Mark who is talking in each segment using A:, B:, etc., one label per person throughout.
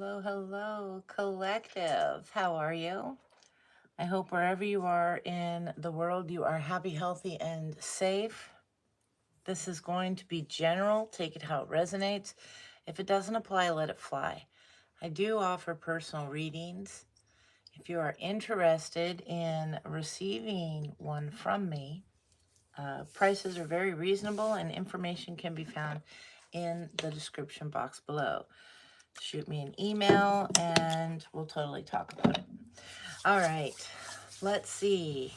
A: Hello, hello, collective. How are you? I hope wherever you are in the world, you are happy, healthy, and safe. This is going to be general. Take it how it resonates. If it doesn't apply, let it fly. I do offer personal readings. If you are interested in receiving one from me, prices are very reasonable and information can be found in the description box below. Shoot me an email and we'll totally talk about it. All right, let's see.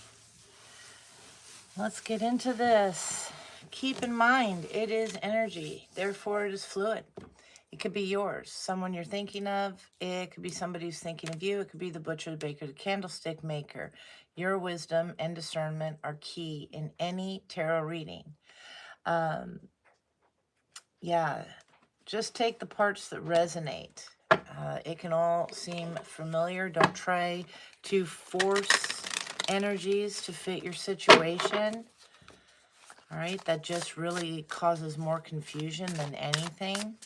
A: Let's get into this. Keep in mind, it is energy, therefore it is fluid. It could be yours, someone you're thinking of. It could be somebody who's thinking of you. It could be the butcher, the baker, the candlestick maker. Your wisdom and discernment are key in any tarot reading. Yeah, just take the parts that resonate. It can all seem familiar. Don't try to force energies to fit your situation. All right, that just really causes more confusion than anything.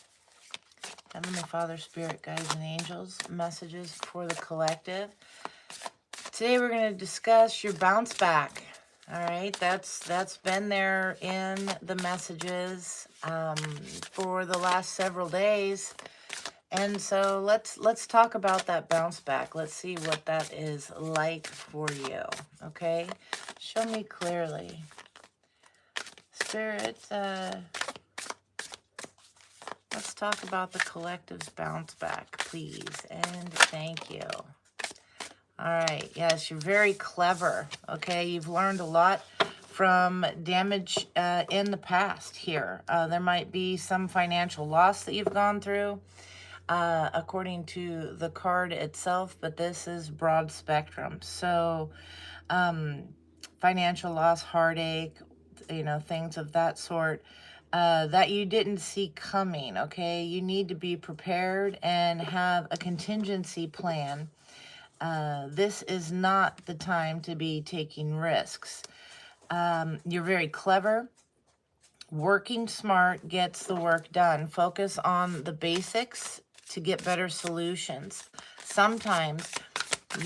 A: Heavenly Father, Spirit, Guides, and Angels, messages for the collective. Today we're going to discuss your bounce back. All right, that's been there in the messages for the last several days. And so let's talk about that bounce back. Let's see what that is like for you, okay? Show me clearly. Spirit, let's talk about the collective's bounce back, please, and thank you. All right, yes, you're very clever, okay? You've learned a lot from damage in the past here. There might be some financial loss that you've gone through. According to the card itself, but this is broad spectrum. So financial loss, heartache, things of that sort that you didn't see coming, okay? You need to be prepared and have a contingency plan. This is not the time to be taking risks. You're very clever. Working smart gets the work done. Focus on the basics to get better solutions. Sometimes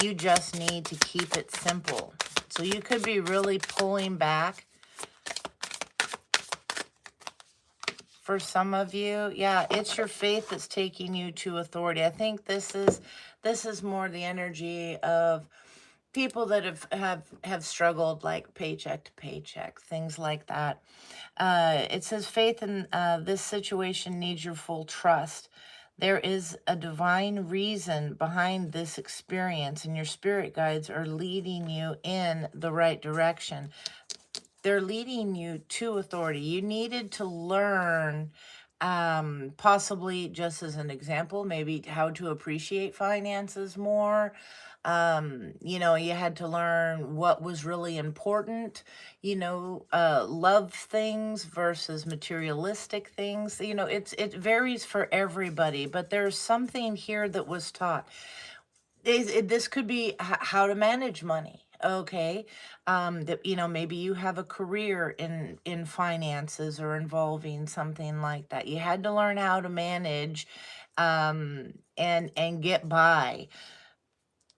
A: you just need to keep it simple. So you could be really pulling back. For some of you, yeah, it's your faith that's taking you to authority. I think this is more the energy of people that have struggled, like paycheck to paycheck, things like that. It says faith in this situation needs your full trust. There is a divine reason behind this experience, and your spirit guides are leading you in the right direction. They're leading you to authority. You needed to learn, possibly just as an example, maybe how to appreciate finances more. You had to learn what was really important, love things versus materialistic things. It varies for everybody, but there's something here that was taught. This could be how to manage money, okay? That maybe you have a career in finances or involving something like that. You had to learn how to manage and get by.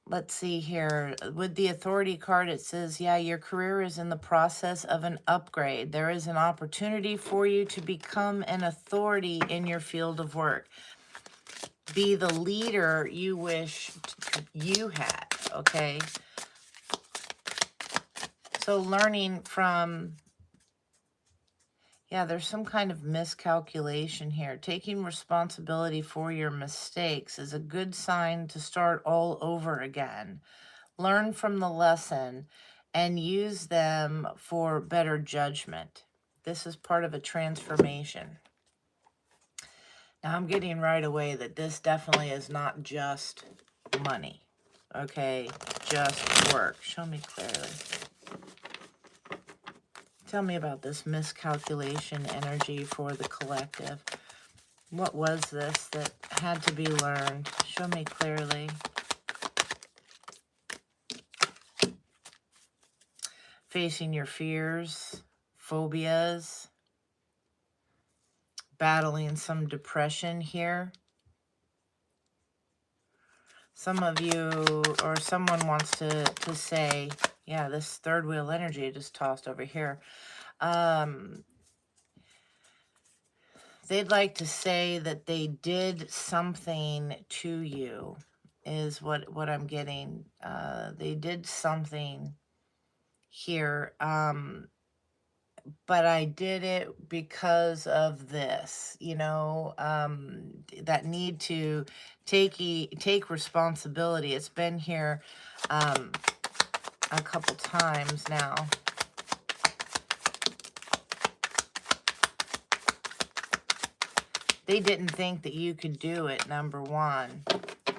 A: Let's see here. With the authority card, it says, yeah, your career is in the process of an upgrade. There is an opportunity for you to become an authority in your field of work. Be the leader you wish you had, okay? So learning from, yeah, there's some kind of miscalculation here. Taking responsibility for your mistakes is a good sign to start all over again. Learn from the lesson and use them for better judgment. This is part of a transformation. Now, I'm getting right away that this definitely is not just money, okay? Just work. Show me clearly. Tell me about this miscalculation energy for the collective. What was this that had to be learned? Show me clearly. Facing your fears, phobias, battling some depression here. Some of you or someone wants to say, yeah, this third wheel energy just tossed over here. They'd like to say that they did something to you, is what I'm getting. They did something here, but I did it because of this, that need to take responsibility. It's been here a couple times now. They didn't think that you could do it, number one.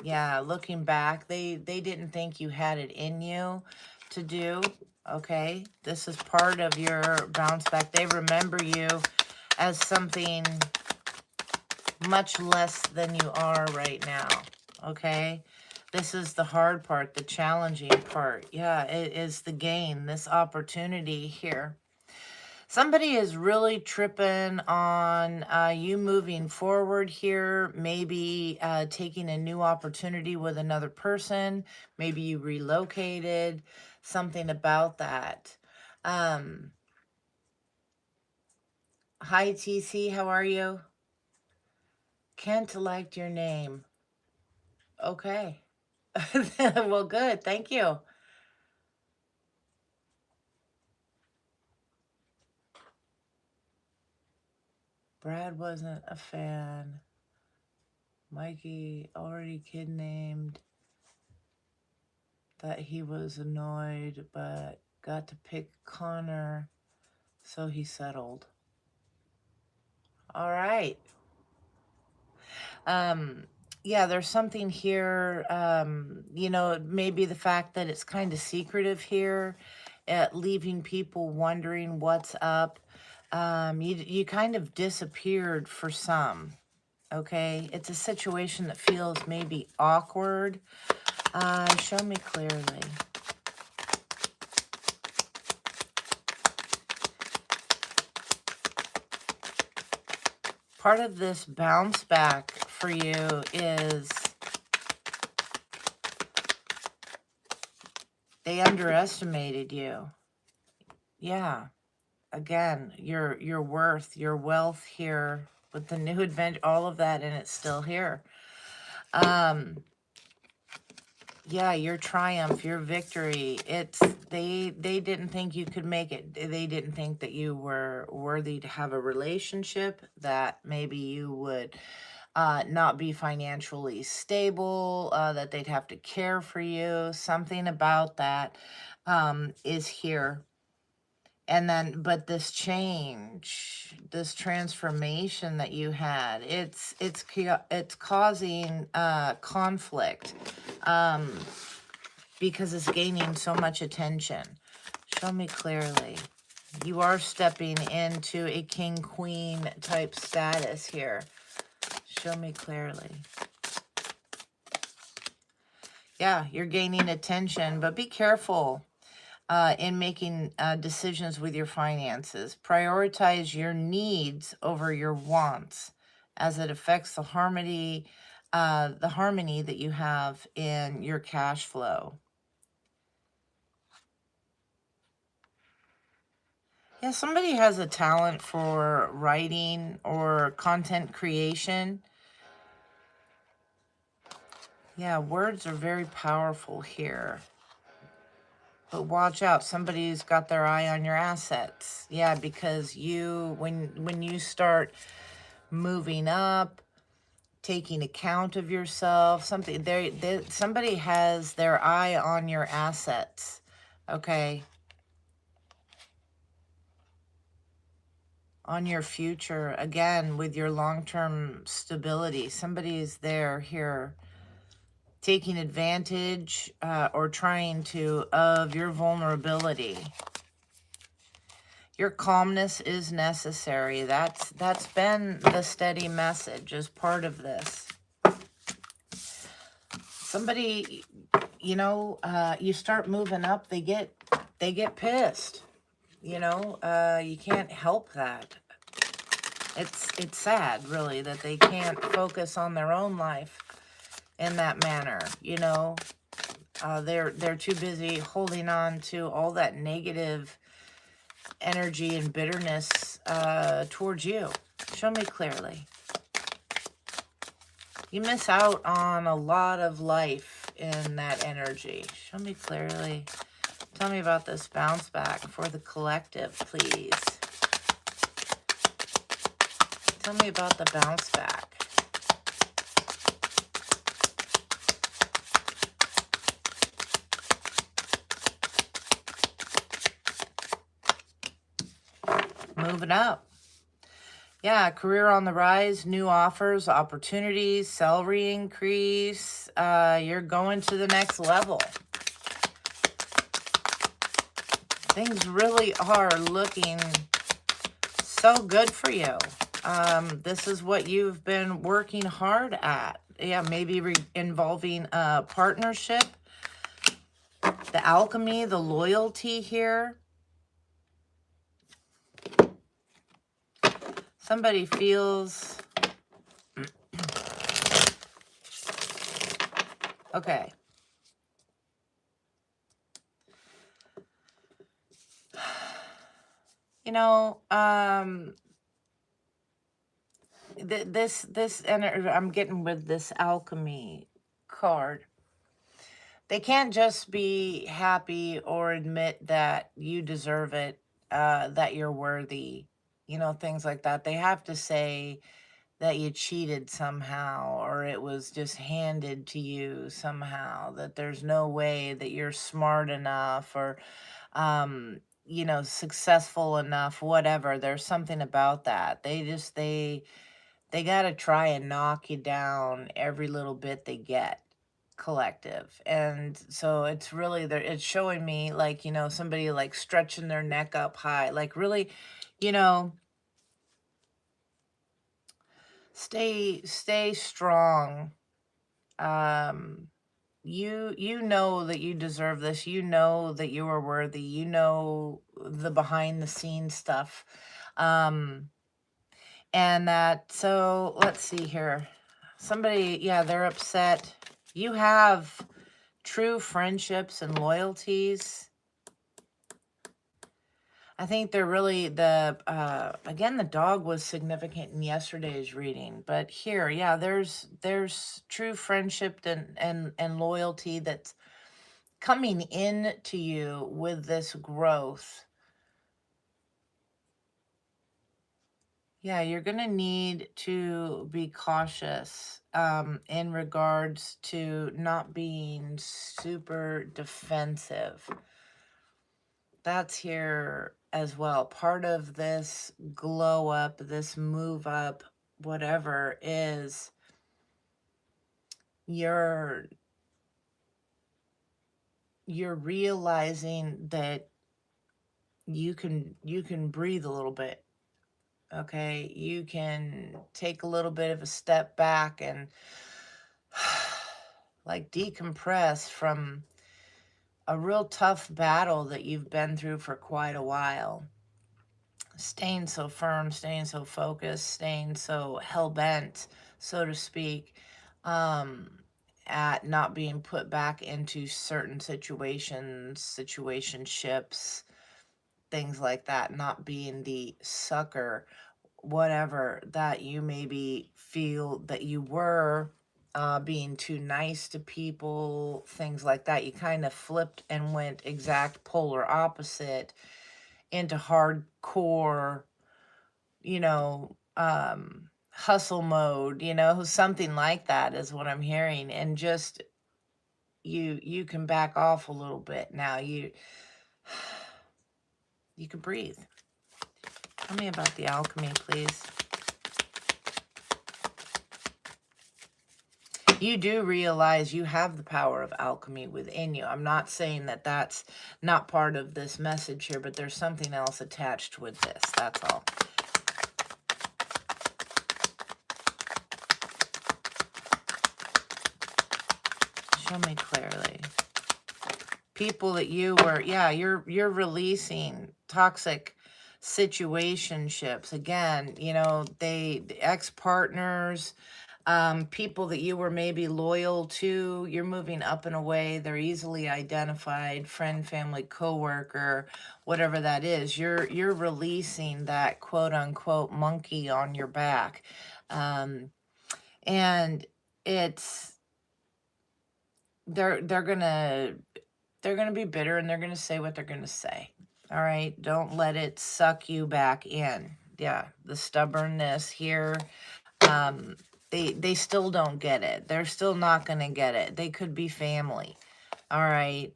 A: Yeah, looking back, they didn't think you had it in you to do, okay? This is part of your bounce back. They remember you as something much less than you are right now, okay? This is the hard part, the challenging part. Yeah, it is the gain, this opportunity here. Somebody is really tripping on you moving forward here, maybe taking a new opportunity with another person, maybe you relocated, something about that. Hi, TC, how are you? Kent liked your name. Okay. Well, good. Thank you. Brad wasn't a fan. Mikey already kid named. That he was annoyed, but got to pick Connor, so he settled. All right. Yeah, there's something here, maybe the fact that it's kind of secretive here, leaving people wondering what's up. You kind of disappeared for some, okay? It's a situation that feels maybe awkward. Show me clearly. Part of this bounce back for you is they underestimated you. Yeah. Again, your worth, your wealth here with the new adventure, all of that, and it's still here. Yeah, your triumph, your victory. They didn't think you could make it. They didn't think that you were worthy to have a relationship, that maybe you would not be financially stable, that they'd have to care for you. Something about that is here. And then, but this change, this transformation that you had, it's causing conflict because it's gaining so much attention. Show me clearly. You are stepping into a king-queen type status here. Show me clearly. Yeah, you're gaining attention, but be careful in making decisions with your finances. Prioritize your needs over your wants as it affects the harmony that you have in your cash flow. Yeah, somebody has a talent for writing or content creation. Yeah, words are very powerful here. But watch out, somebody's got their eye on your assets. Yeah, because when you start moving up, taking account of yourself, somebody has their eye on your assets, okay? On your future, again, with your long-term stability. Somebody's there here taking advantage or trying to of your vulnerability. Your calmness is necessary. That's been the steady message as part of this. Somebody, you start moving up, they get pissed. You can't help that. It's sad, really, that they can't focus on their own life. in that manner, you know. They're too busy holding on to all that negative energy and bitterness towards you. Show me clearly. You miss out on a lot of life in that energy. Show me clearly. Tell me about this bounce back for the collective, please. Tell me about the bounce back. Moving up. Yeah, career on the rise, new offers, opportunities, salary increase. You're going to the next level. Things really are looking so good for you. This is what you've been working hard at. Yeah, maybe involving a partnership, the alchemy, the loyalty here. Somebody feels... Okay. You know, this energy I'm getting with this alchemy card. They can't just be happy or admit that you deserve it, that you're worthy, you know, things like that. They have to say that you cheated somehow, or it was just handed to you somehow, that there's no way that you're smart enough, or you know, successful enough, whatever. There's something about that. They got to try and knock you down every little bit they get, collective. And so it's really there, it's showing me like, you know, somebody like stretching their neck up high, like really, you know, stay strong. You know that you deserve this. You know that you are worthy. You know the behind the scenes stuff. And that, so let's see here. Somebody, yeah, they're upset. You have true friendships and loyalties. I think they're really again, the dog was significant in yesterday's reading, but here, yeah, there's true friendship and loyalty that's coming in to you with this growth. Yeah, you're going to need to be cautious in regards to not being super defensive. That's here as well. Part of this glow up, this move up, whatever, is you're realizing that you can breathe a little bit. Okay, you can take a little bit of a step back and like decompress from a real tough battle that you've been through for quite a while. Staying so firm, staying so focused, staying so hell-bent, so to speak, at not being put back into certain situations, situationships, things like that, not being the sucker, whatever, that you maybe feel that you were being too nice to people, things like that. You kind of flipped and went exact polar opposite into hardcore, you know, hustle mode, you know, something like that is what I'm hearing. And just you can back off a little bit now. You can breathe. Tell me about the alchemy, please. You do realize you have the power of alchemy within you. I'm not saying that that's not part of this message here, but there's something else attached with this. That's all. Show me clearly. People that you were, yeah, you're releasing toxic situationships. Again, you know, ex-partners, People that you were maybe loyal to, you're moving up and away. They're easily identified, friend, family, coworker, whatever that is. You're releasing that quote unquote monkey on your back. Um, and it's they're gonna be bitter, and they're gonna say what they're gonna say. All right, don't let it suck you back in. Yeah, the stubbornness here. um they still don't get it. They're still not gonna get it. They could be family. All right.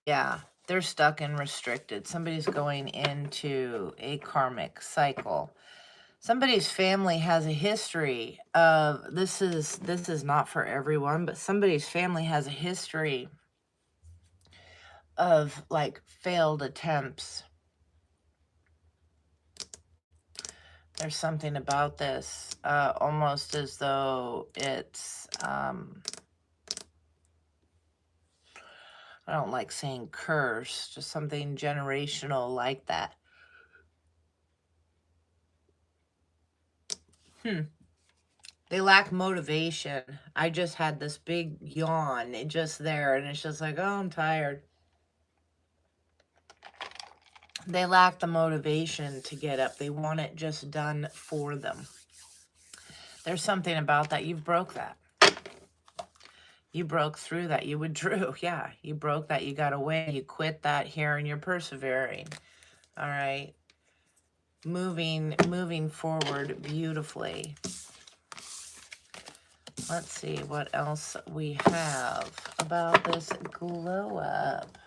A: Yeah, they're stuck and restricted. Somebody's going into a karmic cycle. Somebody's family has a history of this is not for everyone, but somebody's family has a history of like failed attempts. There's something about this, almost as though it's, I don't like saying curse, just something generational like that. They lack motivation. I just had this big yawn just there, and it's just like, oh, I'm tired. They lack the motivation to get up. They want it just done for them. There's something about that. You've broke that. You broke through that. You withdrew. Yeah, you broke that. You got away. You quit that here, and you're persevering. All right. Moving forward beautifully. Let's see what else we have about this glow up.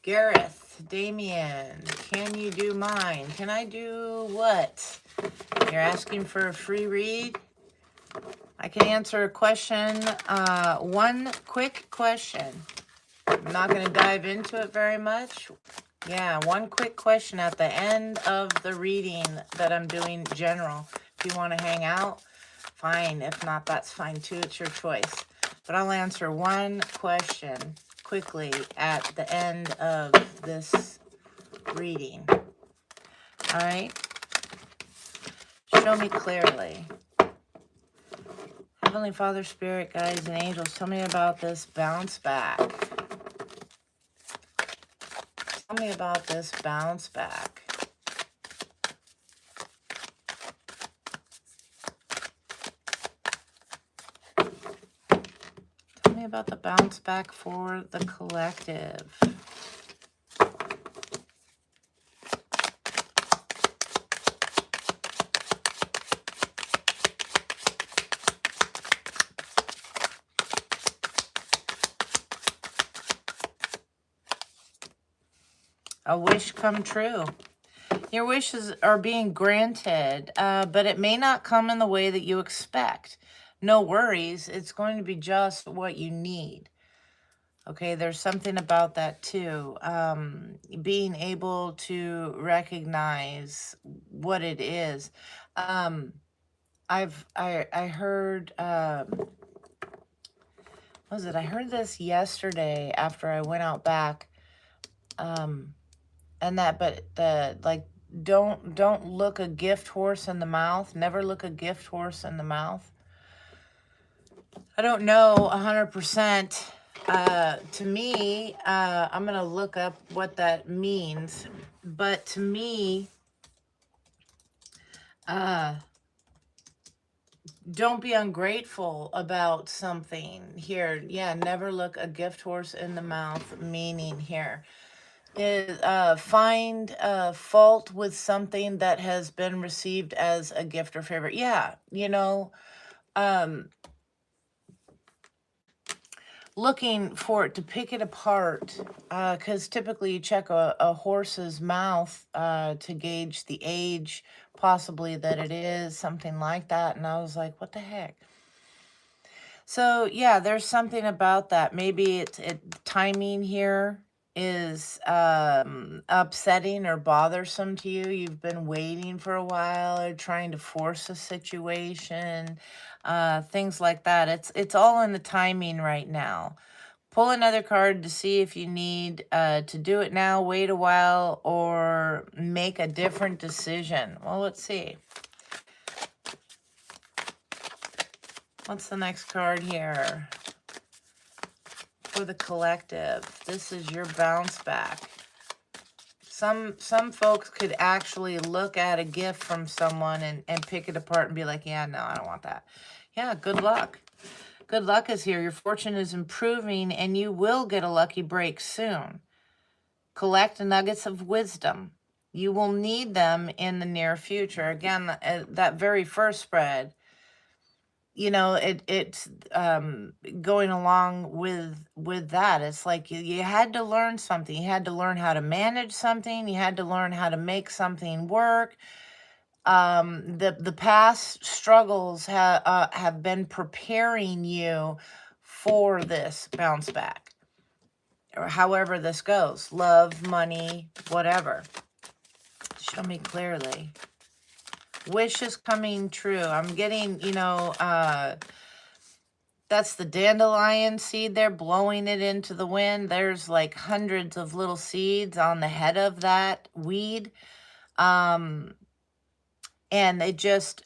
A: Gareth, Damien, can you do mine? Can I do what? You're asking for a free read? I can answer a question, one quick question. I'm not going to dive into it very much. Yeah, one quick question at the end of the reading that I'm doing general. If you want to hang out, fine. If not, that's fine too. It's your choice. But I'll answer one question quickly at the end of this reading. All right? Show me clearly. Heavenly Father, Spirit, guides, and angels, tell me about this bounce back. Tell me about this bounce back. Tell me about the bounce back for the collective. A wish come true. Your wishes are being granted, but it may not come in the way that you expect. No worries. It's going to be just what you need. Okay, there's something about that too. Being able to recognize what it is. I heard, what was it? I heard this yesterday after I went out back. And that, but like, don't look a gift horse in the mouth. Never look a gift horse in the mouth. I don't know 100%. To me, I'm going to look up what that means. But to me, don't be ungrateful about something here. Yeah, never look a gift horse in the mouth, meaning here is find fault with something that has been received as a gift or favor. Yeah, looking for it to pick it apart, because typically you check a horse's mouth to gauge the age, possibly that it is, something like that. And I was like, what the heck? So yeah, there's something about that. Maybe timing here is upsetting or bothersome to you. You've been waiting for a while or trying to force a situation, things like that. It's all in the timing right now. Pull another card to see if you need to do it now, wait a while, or make a different decision. Well, let's see. What's the next card here? For the collective, this is your bounce back. Some folks could actually look at a gift from someone and pick it apart and be like, yeah, no, I don't want that. Yeah, good luck. Good luck is here. Your fortune is improving and you will get a lucky break soon. Collect nuggets of wisdom. You will need them in the near future. Again, that very first spread, you know, it's going along with that. It's like you had to learn something. You had to learn how to manage something. You had to learn how to make something work. The past struggles have been preparing you for this bounce back, or however this goes. Love, money, whatever. Show me clearly. Wish is coming true. I'm getting, you know, that's the dandelion seed there, blowing it into the wind. There's like hundreds of little seeds on the head of that weed. And they just,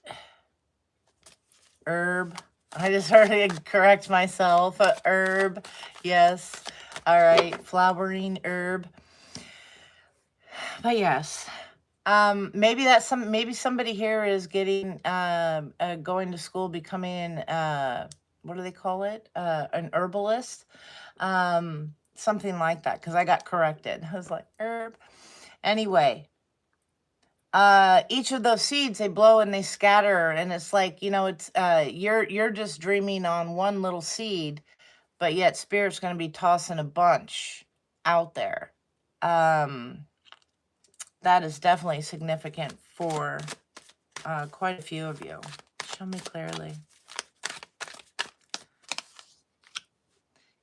A: herb. I just heard it correct myself. Herb. Yes. All right. Flowering herb. But yes. Maybe that's maybe somebody here is getting, going to school, becoming, what do they call it? An herbalist. Something like that. Cause I got corrected. I was like, herb. Anyway, each of those seeds, they blow and they scatter, and it's like, you know, it's, you're just dreaming on one little seed, but yet Spirit's going to be tossing a bunch out there. That is definitely significant for quite a few of you. Show me clearly.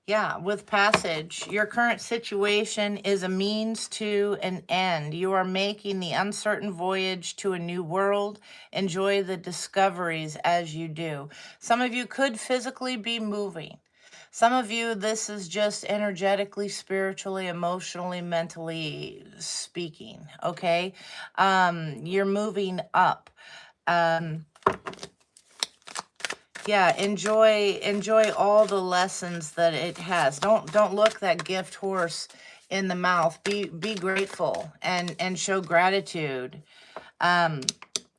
A: Yeah, with passage, your current situation is a means to an end. You are making the uncertain voyage to a new world. Enjoy the discoveries as you do. Some of you could physically be moving. Some of you, this is just energetically, spiritually, emotionally, mentally speaking, okay? You're moving up. Yeah, enjoy all the lessons that it has. Don't look that gift horse in the mouth. Be grateful and show gratitude.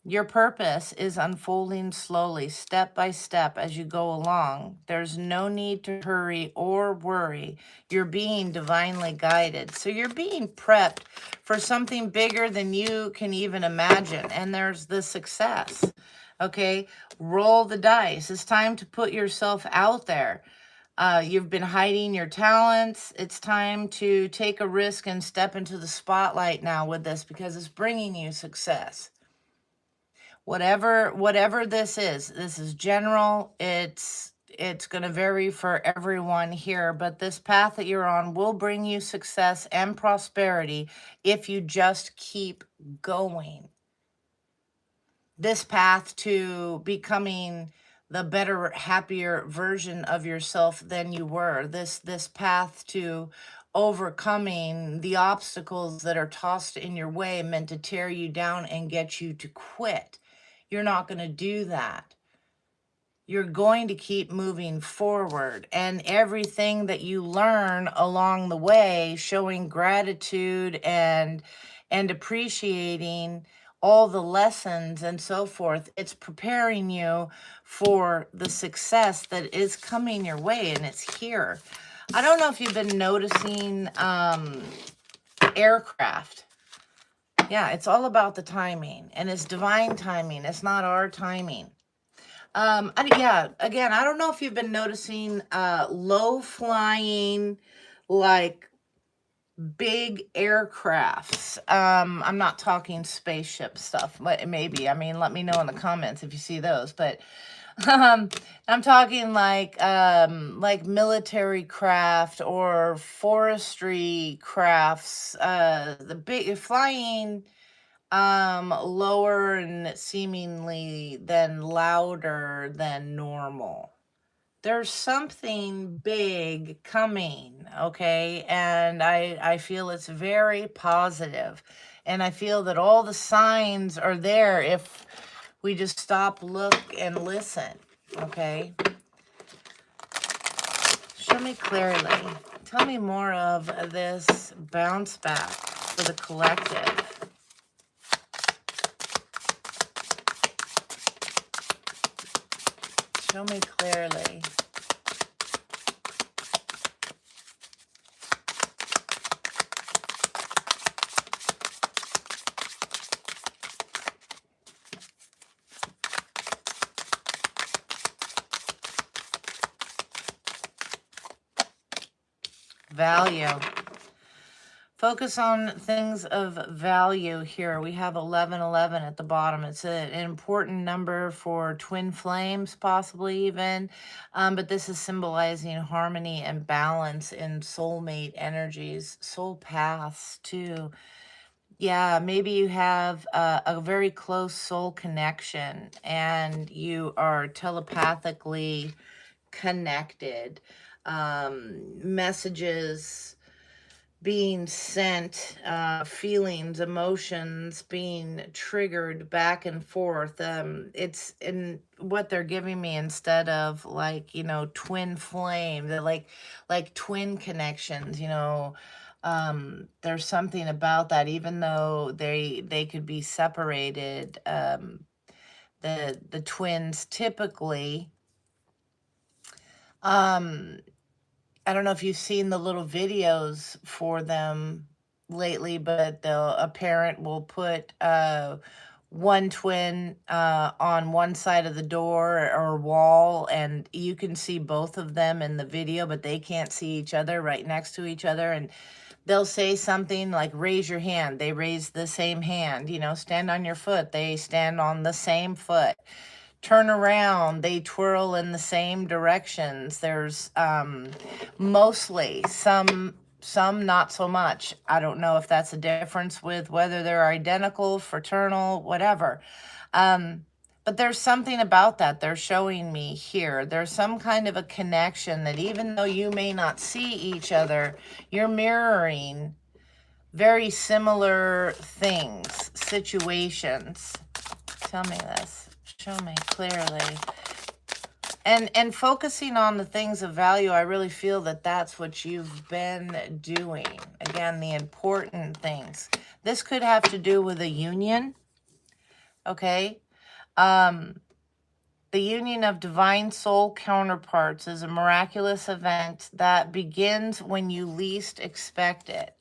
A: Your purpose is unfolding slowly, step by step as you go along. There's no need to hurry or worry. You're being divinely guided. So you're being prepped for something bigger than you can even imagine. And there's the success. Okay, roll the dice. It's time to put yourself out there. You've been hiding your talents. It's time to take a risk and step into the spotlight now with this, because it's bringing you success. Whatever this is general. It's going to vary for everyone here, but this path that you're on will bring you success and prosperity if you just keep going. This path to becoming the better, happier version of yourself than you were. This path to overcoming the obstacles that are tossed in your way, meant to tear you down and get you to quit. You're not going to do that. You're going to keep moving forward, and everything that you learn along the way, showing gratitude and appreciating all the lessons and so forth, it's preparing you for the success that is coming your way, and it's here. I don't know if you've been noticing aircraft. Yeah, it's all about the timing, and it's divine timing. It's not our timing. Yeah, again, I don't know if you've been noticing low flying, like big aircrafts. I'm not talking spaceship stuff, but maybe. I mean, let me know in the comments if you see those. But I'm talking like military craft or forestry crafts. The big flying lower and seemingly then louder than normal. there's something big coming, okay? And I feel it's very positive. And I feel that all the signs are there if we just stop, look, and listen, okay? Show me clearly. Tell me more of this bounce back for the collective. Show me clearly. Value. Focus on things of value here. We have 1111 at the bottom. It's an important number for twin flames, possibly even. But this is symbolizing harmony and balance in soulmate energies, soul paths too. Yeah, maybe you have a very close soul connection and you are telepathically connected. Messages being sent, feelings, emotions being triggered back and forth. It's in what they're giving me instead of like, twin flame. They're like twin connections, there's something about that, even though they could be separated. The twins typically, um, I don't know if you've seen the little videos for them lately, but a parent will put one twin on one side of the door or wall, and you can see both of them in the video, but they can't see each other right next to each other. And they'll say something like, raise your hand. They raise the same hand. Stand on your foot. They stand on the same foot. Turn around, they twirl in the same directions. There's mostly some not so much. I don't know if that's a difference with whether they're identical, fraternal, whatever. But there's something about that they're showing me here. There's some kind of a connection that even though you may not see each other, you're mirroring very similar things, situations. Tell me this. Show me clearly. And focusing on the things of value, I really feel that that's what you've been doing. Again, the important things. This could have to do with a union, okay? The union of divine soul counterparts is a miraculous event that begins when you least expect it.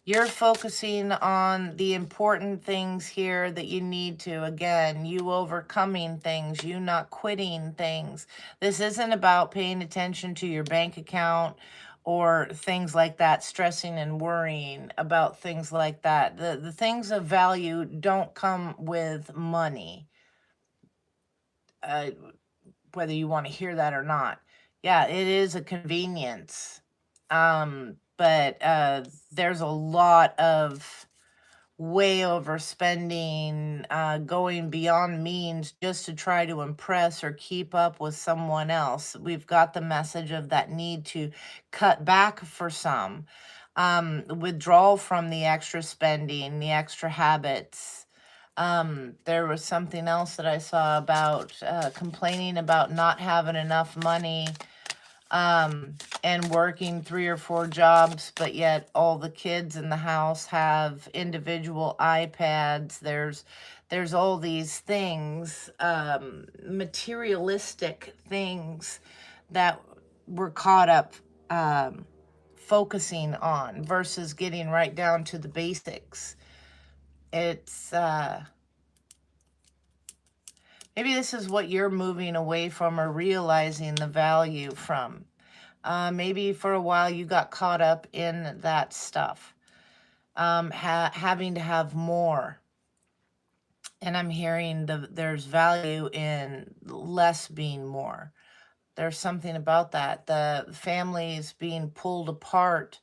A: You're focusing on the important things here that you need to. Again, you overcoming things, you not quitting things. This isn't about paying attention to your bank account or things like that, stressing and worrying about things like that. The things of value don't come with money, whether you want to hear that or not. Yeah, it is a convenience. But there's a lot of way overspending, going beyond means just to try to impress or keep up with someone else. We've got the message of that need to cut back for some, withdrawal from the extra spending, the extra habits. There was something else that I saw about complaining about not having enough money, and working 3 or 4 jobs, but yet all the kids in the house have individual iPads. There's all these things, materialistic things that we're caught up focusing on versus getting right down to the basics. It's maybe this is what you're moving away from or realizing the value from. Maybe for a while you got caught up in that stuff, having to have more. And I'm hearing there's value in less being more. There's something about that. The families being pulled apart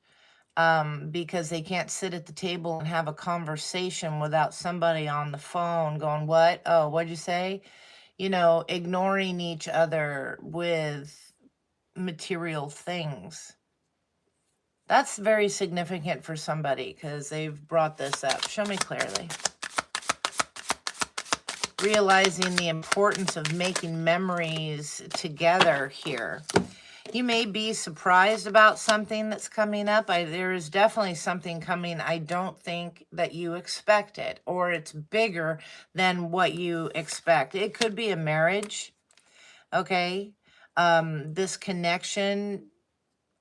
A: because they can't sit at the table and have a conversation without somebody on the phone going, what? Oh, what'd you say? Ignoring each other with material things. That's very significant for somebody because they've brought this up. Show me clearly. Realizing the importance of making memories together here. You may be surprised about something that's coming up. There is definitely something coming. I don't think that you expected, or it's bigger than what you expect. It could be a marriage, okay? This connection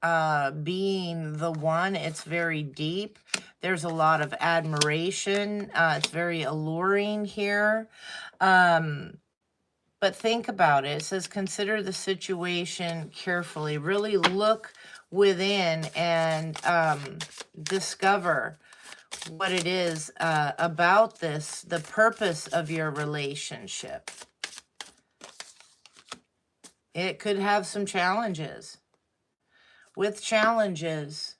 A: being the one, it's very deep. There's a lot of admiration. It's very alluring here. But think about it. It says, consider the situation carefully. Really look within and discover what it is about this, the purpose of your relationship. It could have some challenges. With challenges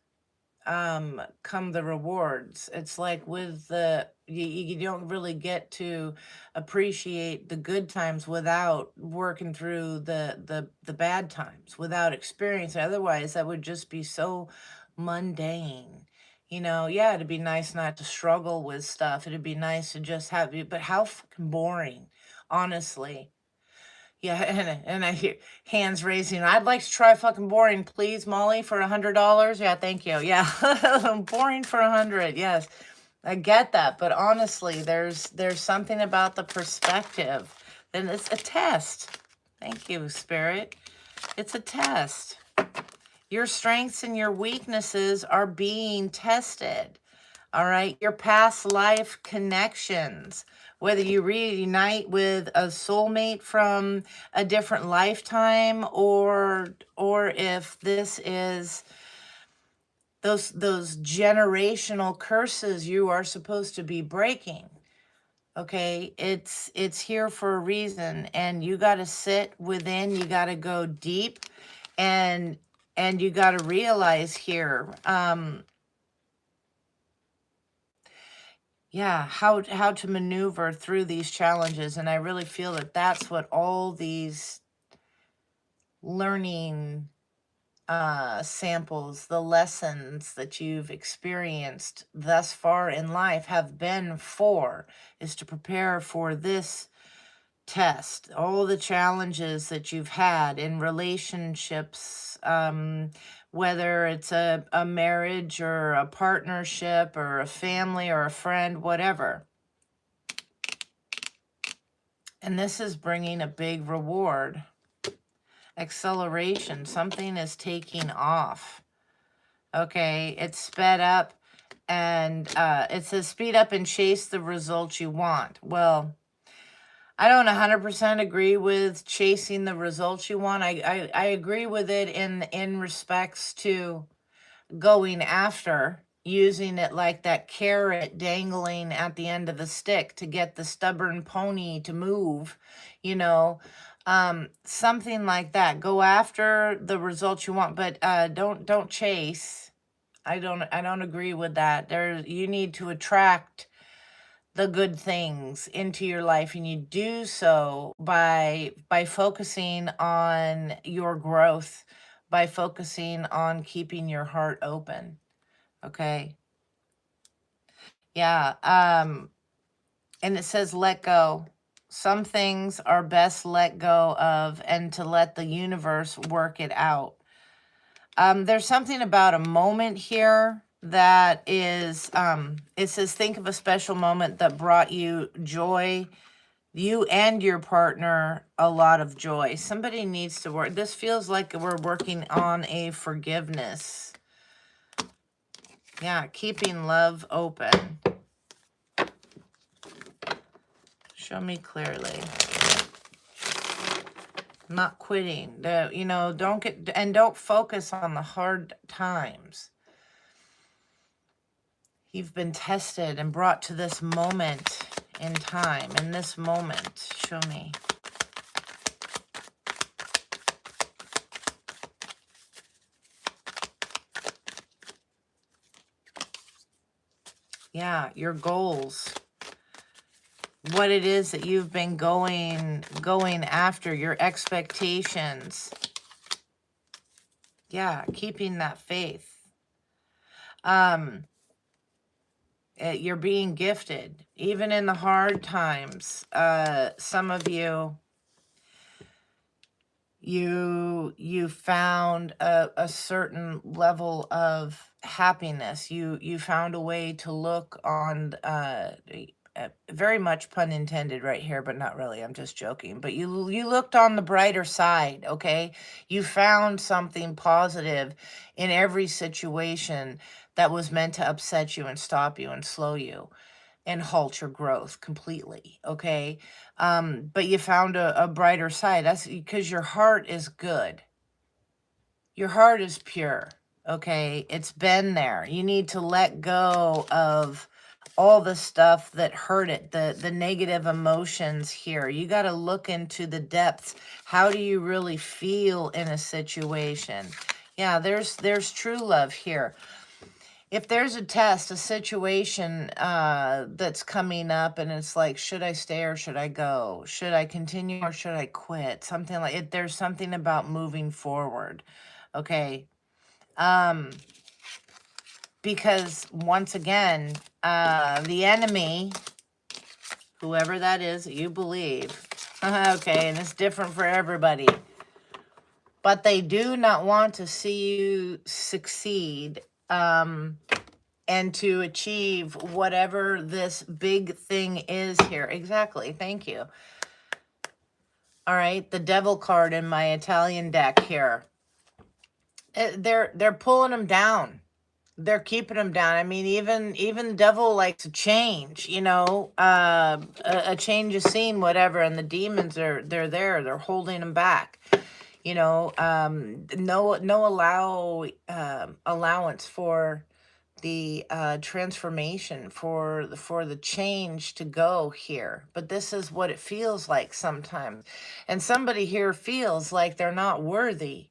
A: come the rewards. It's like with the, you don't really get to appreciate the good times without working through the bad times, without experiencing. Otherwise, that would just be so mundane. You know, yeah, it'd be nice not to struggle with stuff. It'd be nice to just have it, but how fucking boring, honestly. Yeah, and I hear hands raising. I'd like to try fucking boring, please, Molly, for $100. Yeah, thank you. Yeah, boring for 100. Yes, I get that, but honestly, there's something about the perspective. Then it's a test. Thank you, Spirit. It's a test. Your strengths and your weaknesses are being tested. All right, your past life connections, whether you reunite with a soulmate from a different lifetime, or if this is those generational curses you are supposed to be breaking. Okay, it's here for a reason, and you got to sit within. You got to go deep, and you got to realize here. Yeah, how to maneuver through these challenges. And I really feel that that's what all these learning samples, the lessons that you've experienced thus far in life have been for, is to prepare for this test. All the challenges that you've had in relationships, whether it's a marriage or a partnership or a family or a friend, whatever. And this is bringing a big reward. Acceleration. Something is taking off. Okay, it's sped up, and it says speed up and chase the results you want. Well, I don't 100% agree with chasing the results you want. I agree with it in respects to going after, using it like that carrot dangling at the end of the stick to get the stubborn pony to move, you know, something like that. Go after the results you want, but don't chase. I don't agree with that. You need to attract the good things into your life, and you do so by focusing on your growth, by focusing on keeping your heart open. Okay. Yeah. And it says let go. Some things are best let go of, and to let the universe work it out. There's something about a moment here that is, it says, think of a special moment that brought you joy, you and your partner, a lot of joy. Somebody needs to work. This feels like we're working on a forgiveness. Yeah, keeping love open. Show me clearly. Not quitting. Don't focus on the hard times. You've been tested and brought to this moment in time. In this moment, show me. Yeah, your goals. What it is that you've been going after, your expectations. Yeah, keeping that faith. You're being gifted, even in the hard times. Some of you, you found a certain level of happiness. You found a way to look on very much pun intended right here, but not really. I'm just joking. But you looked on the brighter side, okay? You found something positive in every situation that was meant to upset you and stop you and slow you and halt your growth completely, okay? But you found a brighter side. That's because your heart is good. Your heart is pure, okay? It's been there. You need to let go of all the stuff that hurt it, the negative emotions here. You got to look into the depths. How do you really feel in a situation? Yeah, there's true love here. If there's a test, a situation that's coming up and it's like, should I stay or should I go? Should I continue or should I quit? Something like it. There's something about moving forward. Okay. Because once again, the enemy, whoever that is that you believe, okay, and it's different for everybody, but they do not want to see you succeed. And to achieve whatever this big thing is here. Exactly. Thank you. All right. The devil card in my Italian deck here. They're pulling them down. They're keeping them down. I mean, even the devil likes a change, you know, a change of scene, whatever. And the demons they're there. They're holding them back. You know, no allowance for the transformation, for the change to go here. But this is what it feels like sometimes. And somebody here feels like they're not worthy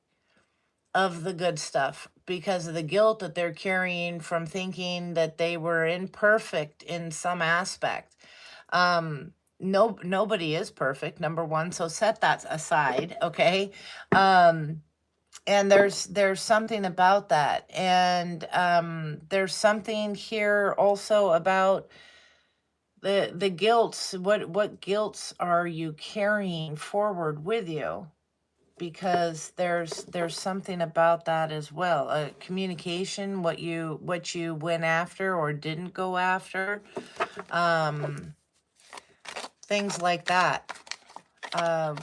A: of the good stuff because of the guilt that they're carrying from thinking that they were imperfect in some aspect. Nobody is perfect, number one, so set that aside, okay? And there's something about that. And there's something here also about the guilts. What guilts are you carrying forward with you? Because there's something about that as well. Communication, what you went after or didn't go after. Things like that.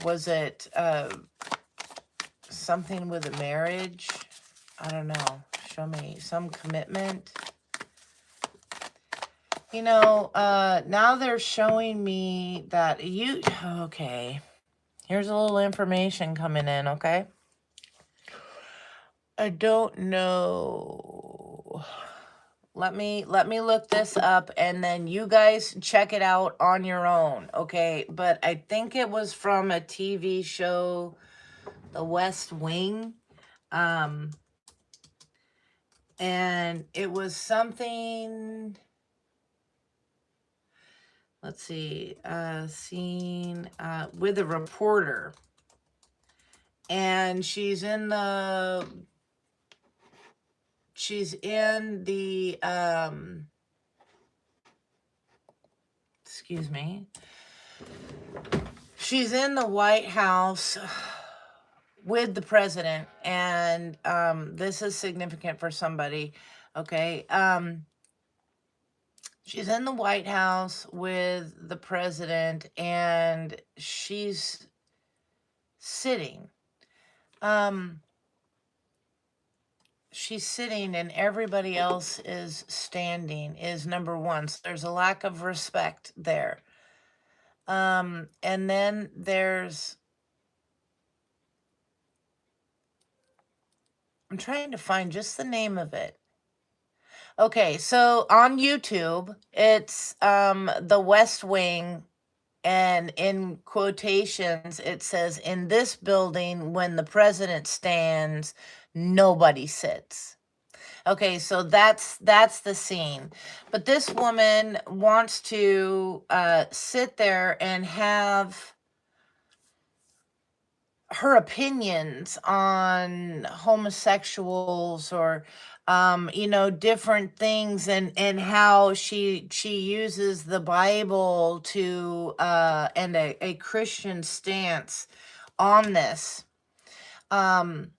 A: Was it something with a marriage? I don't know. Show me some commitment. You know, now they're showing me that you, okay. Here's a little information coming in, okay? I don't know. Let me look this up and then you guys check it out on your own, okay? But I think it was from a TV show, The West Wing. And it was something, let's see, scene with a reporter. And she's in the excuse me. She's in the White House with the president, and this is significant for somebody, okay? She's in the White House with the president, and she's sitting. She's sitting and everybody else is standing, is number one. So there's a lack of respect there. And then there's, I'm trying to find just the name of it. Okay, so on YouTube, it's The West Wing, and in quotations, it says, "In this building, when the president stands, nobody sits." Okay, so that's the scene. But this woman wants to sit there and have her opinions on homosexuals or you know, different things, and how she uses the Bible to and a Christian stance on this, um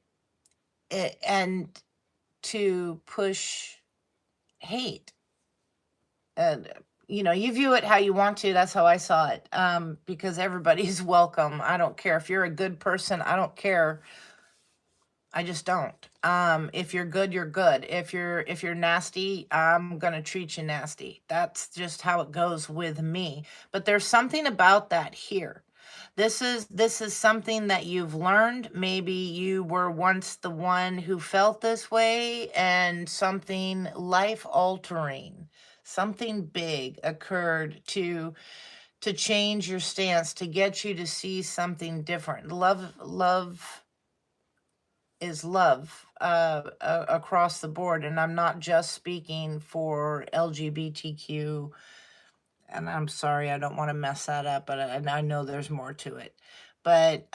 A: and to push hate. And you know, you view it how you want to. That's how I saw it, because everybody's welcome. I don't care if you're a good person. I don't care. I just don't. If you're good, you're good. If you're nasty, I'm gonna treat you nasty. That's just how it goes with me. But there's something about that here. This is something that you've learned. Maybe you were once the one who felt this way, and something life altering, something big occurred to change your stance, to get you to see something different. Love is love, across the board. And I'm not just speaking for LGBTQ. And I'm sorry, I don't want to mess that up, but I know there's more to it. But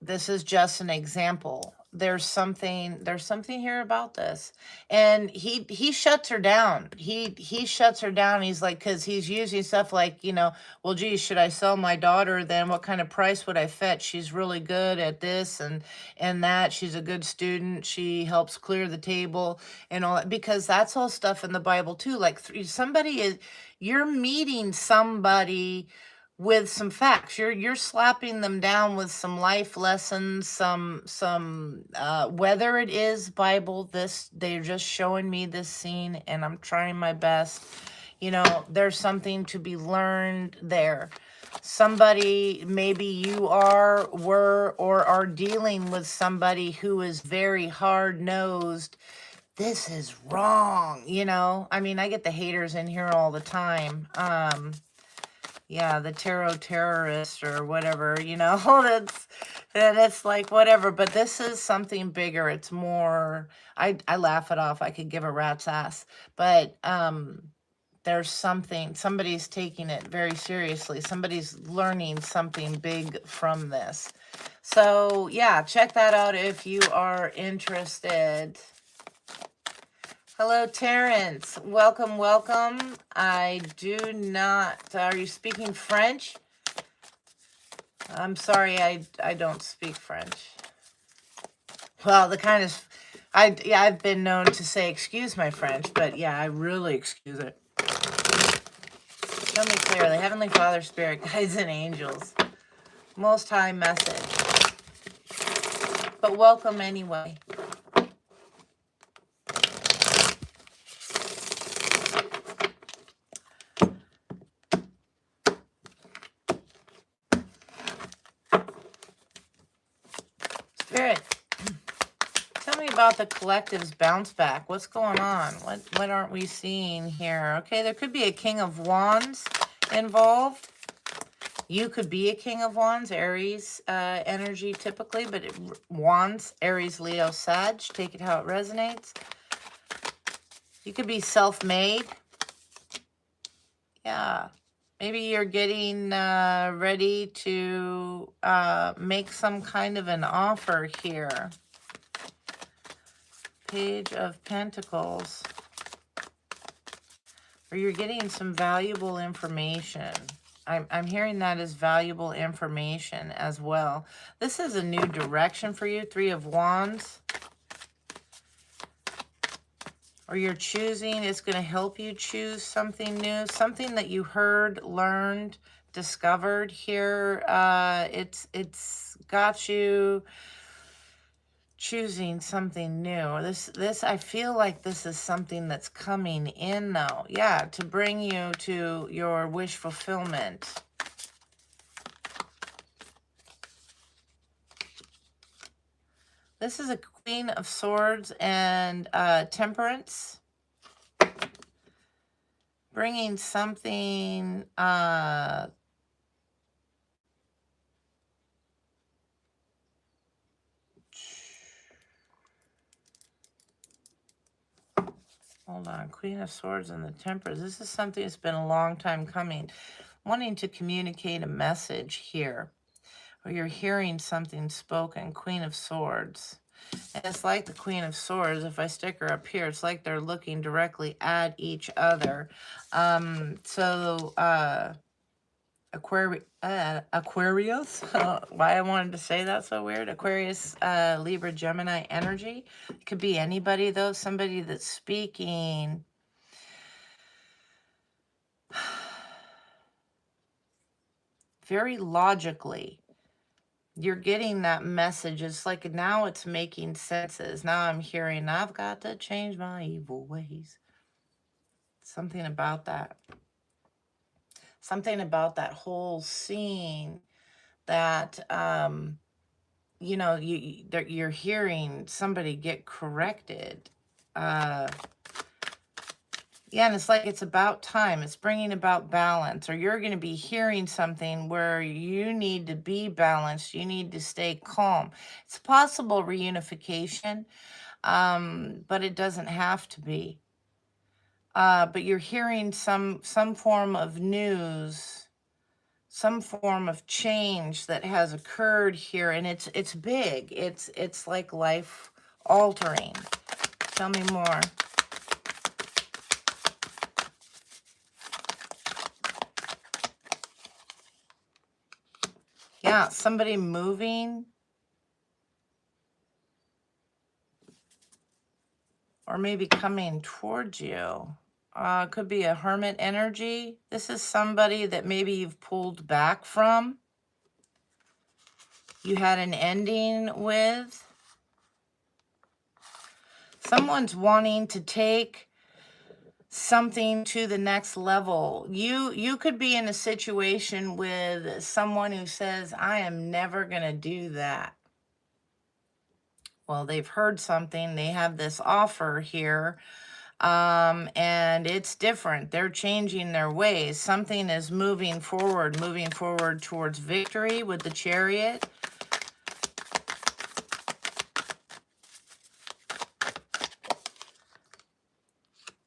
A: this is just an example. There's something here about this. And he shuts her down. He shuts her down. He's like, because he's using stuff like, you know, well, geez, should I sell my daughter? Then what kind of price would I fetch? She's really good at this and that. She's a good student. She helps clear the table and all that, because that's all stuff in the Bible too. Like you're meeting somebody with some facts. You're slapping them down with some life lessons, some whether it is Bible, this they're just showing me this scene, and I'm trying my best. You know, there's something to be learned there. Somebody, maybe you were, or are dealing with somebody who is very hard-nosed. This is wrong, you know. I mean, I get the haters in here all the time. Yeah, the tarot terrorist or whatever, you know, it's like whatever. But this is something bigger. It's more, I laugh it off. I could give a rat's ass. But there's somebody's taking it very seriously. Somebody's learning something big from this. So yeah, check that out if you are interested. Hello, Terrence. Welcome, welcome. I do not, are you speaking French? I'm sorry, I don't speak French. Well, the kind of, yeah, I've been known to say, excuse my French, but yeah, I really excuse it. Show me clearly. Heavenly Father, Spirit, guides, and angels. Most High message. But welcome anyway. Spirit, tell me about the collective's bounce back. What's going on? What aren't we seeing here? Okay, there could be a King of Wands involved. You could be a King of Wands, Aries energy typically, but Wands, Aries, Leo, Sag. Take it how it resonates. You could be self-made. Yeah. Maybe you're getting ready to make some kind of an offer here. Page of Pentacles. Or you're getting some valuable information. I'm hearing that as valuable information as well. This is a new direction for you. Three of Wands. Or you're choosing, it's going to help you choose something new, something that you heard, learned, discovered here. It's got you choosing something new. This I feel like this is something that's coming in though. Yeah, to bring you to your wish fulfillment. This is a Queen of Swords and Temperance. Bringing something, hold on, Queen of Swords and the Temperance. This is something that's been a long time coming. Wanting to communicate a message here. or you're hearing something spoken. Queen of Swords. And it's like the Queen of Swords. If I stick her up here, it's like they're looking directly at each other. Aquarius, why I wanted to say that so weird. Aquarius, Libra, Gemini energy. It could be anybody though, somebody that's speaking very logically. You're getting that message. It's like now it's making senses. Now I'm hearing, I've got to change my evil ways. Something about that. Something about that whole scene that, you know, you're hearing somebody get corrected. Yeah, and it's like it's about time. It's bringing about balance, or you're going to be hearing something where you need to be balanced. You need to stay calm. It's possible reunification, but it doesn't have to be. But you're hearing some form of news, some form of change that has occurred here, and it's big. It's like life altering. Tell me more. Yeah, somebody moving. Or maybe coming towards you. Could be a hermit energy. This is somebody that maybe you've pulled back from. You had an ending with. Someone's wanting to take something to the next level. You could be in a situation with someone who says, I am never going to do that. Well, they've heard something. They have this offer here. And it's different. They're changing their ways. Something is moving forward towards victory with the Chariot.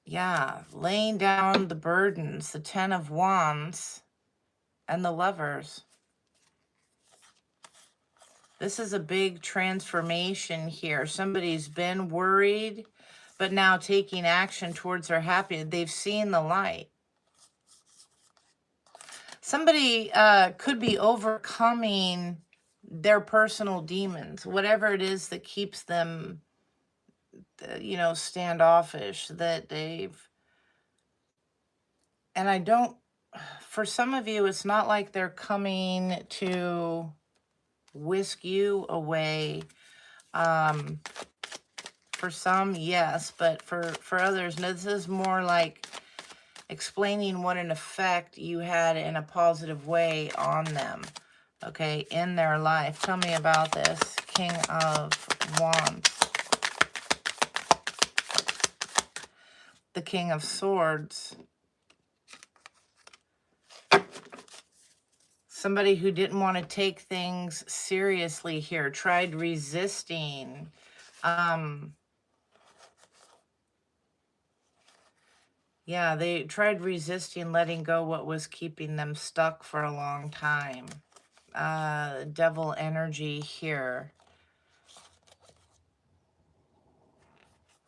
A: Yeah, laying down the burdens, the 10 of Wands, and the Lovers. This is a big transformation here. Somebody's been worried, but now taking action towards their happiness. They've seen the light. Somebody could be overcoming their personal demons, whatever it is that keeps them, you know, standoffish, that they've, and I don't, for some of you, it's not like they're coming to whisk you away. For some, yes, but for others, no, this is more like explaining what an effect you had in a positive way on them, okay, in their life. Tell me about this. King of Wands. The King of Swords. Somebody who didn't want to take things seriously here, tried resisting. Yeah, they tried resisting letting go what was keeping them stuck for a long time. Devil energy here.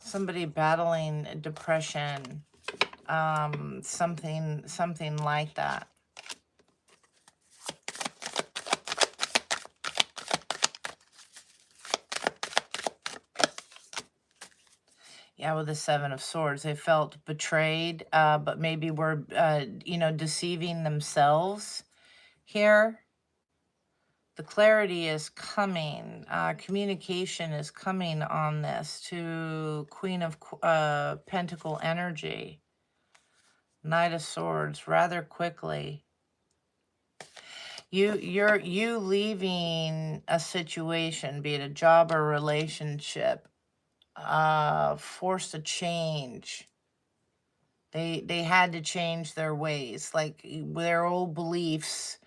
A: Somebody battling depression. Something like that. Yeah, with the 7 of Swords, they felt betrayed, but maybe were, you know, deceiving themselves here. The clarity is coming. Communication is coming on this to Queen of Pentacle energy. Knight of Swords, rather quickly. You leaving a situation, be it a job or relationship, forced a change. They had to change their ways. Like their old beliefs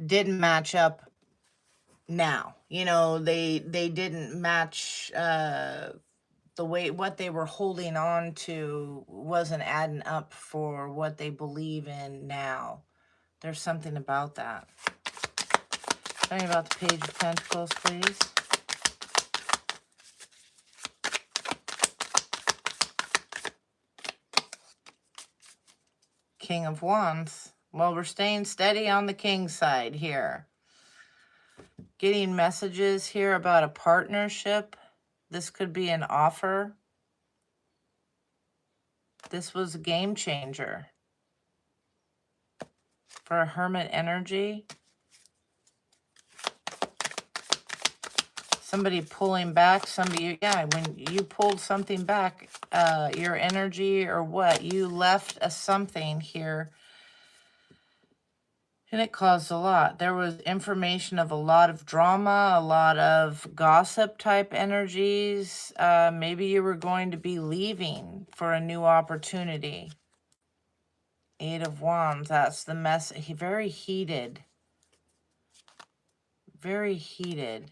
A: didn't match up now. You know, they didn't match the way what they were holding on to wasn't adding up for what they believe in now. There's something about that. Tell me about the Page of Pentacles, please. King of Wands. Well, we're staying steady on the King side here. Getting messages here about a partnership. This could be an offer. This was a game changer. For a Hermit energy. Somebody pulling back, somebody, yeah, when you pulled something back, your energy or what, you left a something here, and it caused a lot. There was information of a lot of drama, a lot of gossip type energies. Maybe you were going to be leaving for a new opportunity. 8 of Wands, that's the mess. Very heated. Very heated.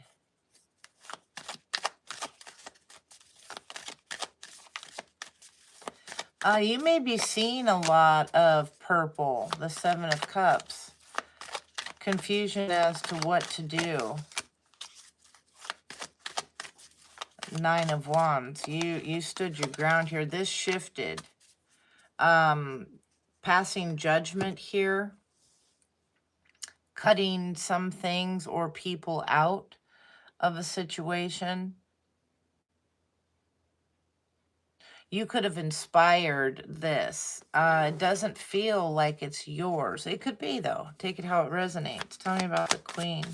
A: You may be seeing a lot of purple, the 7 of Cups. Confusion as to what to do. 9 of Wands. You stood your ground here. This shifted. Passing judgment here. Cutting some things or people out of a situation. You could have inspired this. It doesn't feel like it's yours. It could be, though. Take it how it resonates. Tell me about the Queen.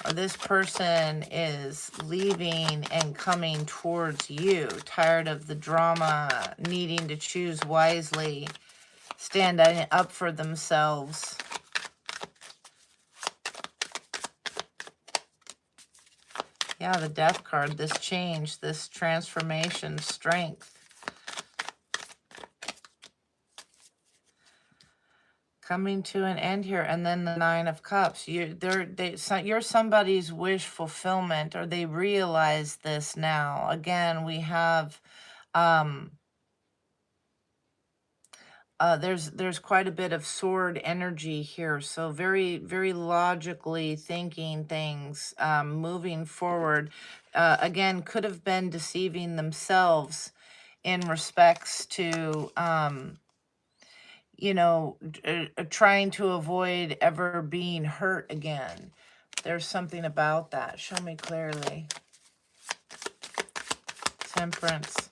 A: Or this person is leaving and coming towards you. Tired of the drama, needing to choose wisely, standing up for themselves. Yeah, the Death card, this change, this transformation, strength. Coming to an end here, and then the 9 of Cups. You're somebody's wish fulfillment, or they realize this now. Again, we have there's quite a bit of sword energy here, so very, very logically thinking things, moving forward. Again, could have been deceiving themselves in respects to, you know, trying to avoid ever being hurt again. There's something about that. Show me clearly. Temperance.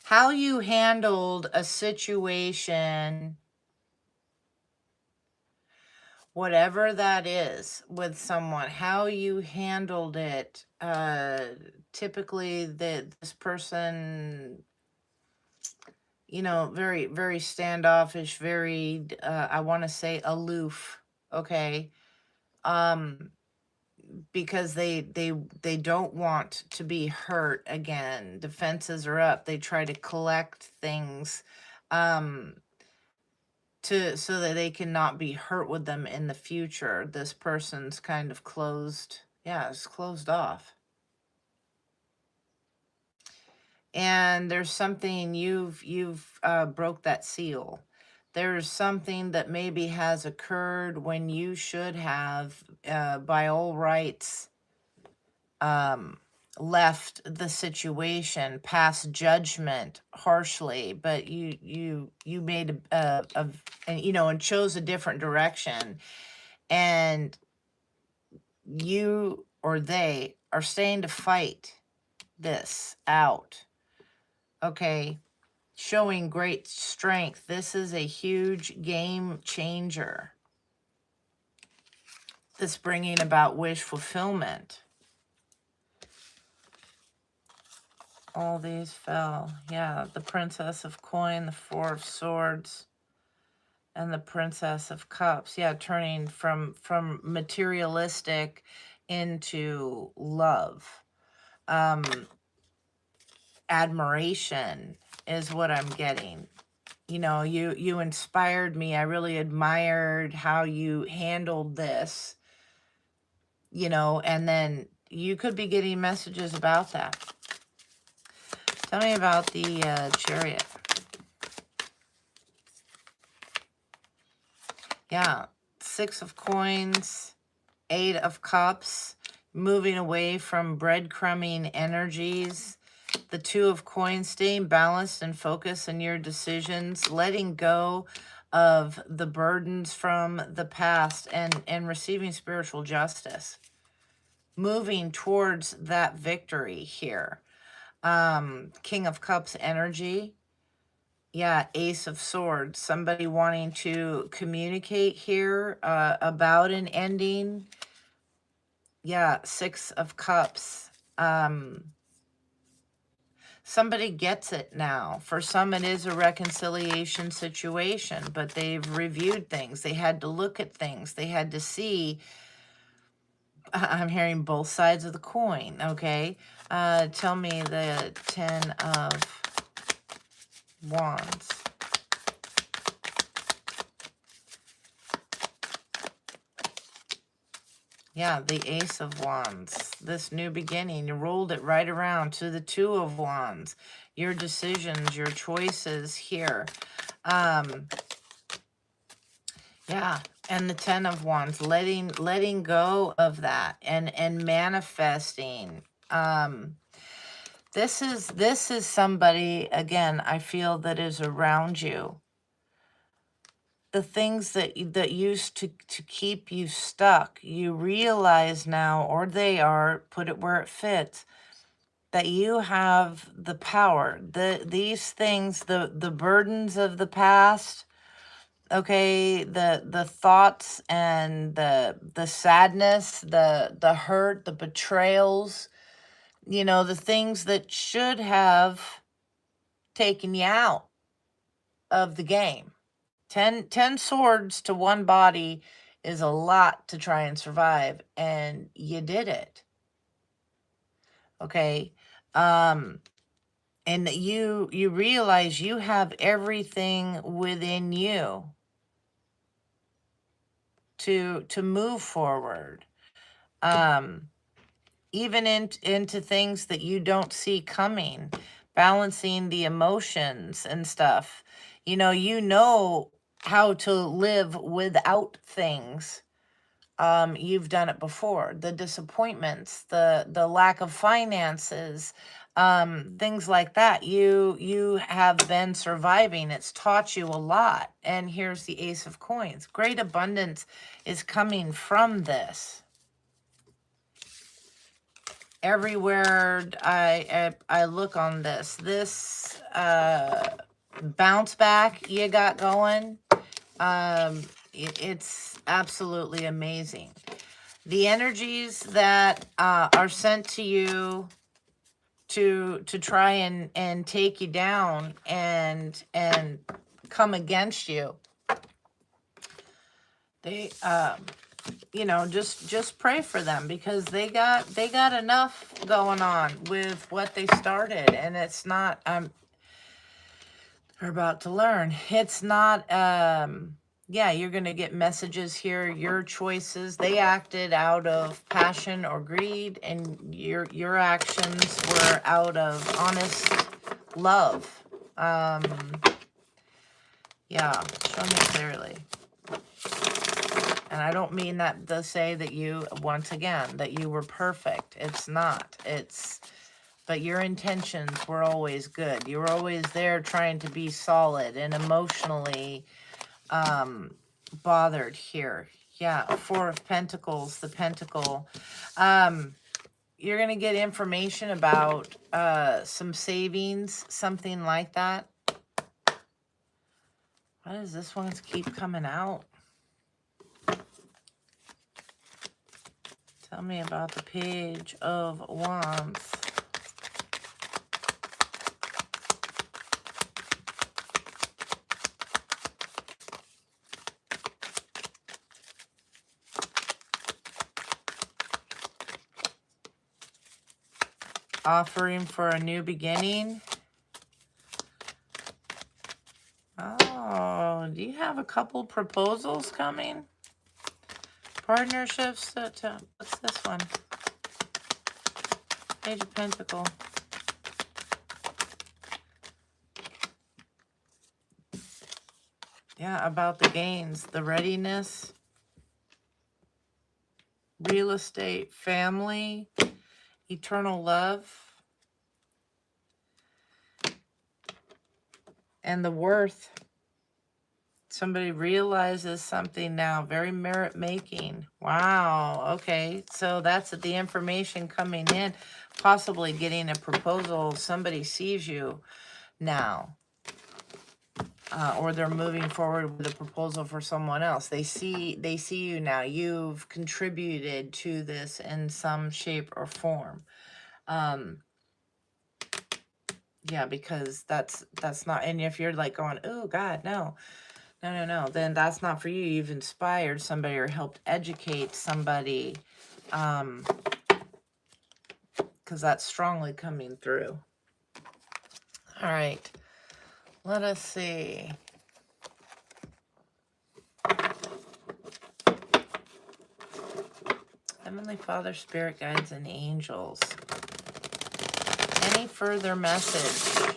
A: How you handled a situation, whatever that is, with someone, how you handled it. Typically, this person, you know, very, very standoffish, very, I want to say aloof, okay? Because they don't want to be hurt again. Defenses are up. They try to collect things so that they cannot be hurt with them in the future. This person's kind of closed. Yeah, it's closed off. And there's something you've broke that seal. There's something that maybe has occurred when you should have, by all rights, left the situation, passed judgment harshly, but you made and you know, and chose a different direction, and you or they are staying to fight this out. Okay. Showing great strength. This is a huge game changer. This bringing about wish fulfillment. All these fell. Yeah, the Princess of Coin, the 4 of Swords, and the Princess of Cups. Yeah, turning from materialistic into love. Admiration is what I'm getting. You know, you inspired me. I really admired how you handled this, you know, and then you could be getting messages about that. Tell me about the Chariot. Yeah, 6 of Coins, 8 of Cups, moving away from breadcrumbing energies. The 2 of Coins, staying balanced and focused in your decisions, letting go of the burdens from the past and receiving spiritual justice. Moving towards that victory here. King of Cups energy. Yeah, Ace of Swords. Somebody wanting to communicate here about an ending. Yeah, 6 of Cups. Somebody gets it now. For some, it is a reconciliation situation, but they've reviewed things. They had to look at things. They had to see. I'm hearing both sides of the coin, okay? Tell me the 10 of Wands. Yeah, the Ace of Wands. This new beginning, you rolled it right around to the 2 of Wands. Your decisions, your choices here. Yeah, and the 10 of Wands, letting go of that and manifesting. This is somebody, again, I feel, that is around you. The things that used to keep you stuck, you realize now, or they are, put it where it fits, that you have the power. These things, the burdens of the past, okay, the thoughts and the sadness, the hurt, the betrayals, you know, the things that should have taken you out of the game. 10 swords to one body is a lot to try and survive, and you did it. Okay. And you realize you have everything within you to move forward. Even into things that you don't see coming, balancing the emotions and stuff. You know how to live without things. You've done it before. The disappointments, the lack of finances, things like that. You have been surviving. It's taught you a lot. And here's the Ace of Coins. Great abundance is coming from this. Everywhere I look on this bounce back you got going, it's absolutely amazing. The energies that are sent to you to try and take you down and come against you, they just pray for them, because they got enough going on with what they started, and it's not, we're about to learn, it's not, yeah, you're going to get messages here, your choices, they acted out of passion or greed, and your actions were out of honest love. Yeah, show me clearly. And I don't mean that to say that you, once again, that you were perfect. It's not. But your intentions were always good. You were always there trying to be solid and emotionally bothered here. Yeah, 4 of Pentacles, the Pentacle. You're going to get information about some savings, something like that. Why does this one keep coming out? Tell me about the Page of Wands. Offering for a new beginning. Oh, do you have a couple proposals coming? Partnerships. What's this one? Page of Pentacle. Yeah, about the gains, the readiness, real estate, family, eternal love, and the worth. Somebody realizes something now, very merit making. Wow. Okay. So that's the information coming in, possibly getting a proposal. Somebody sees you now, or they're moving forward with a proposal for someone else. They see you now. You've contributed to this in some shape or form. Yeah, because that's not, and if you're like going, oh God, no, then that's not for you. You've inspired somebody or helped educate somebody, because that's strongly coming through. All right, let us see. Heavenly Father, Spirit Guides, and Angels. Any further message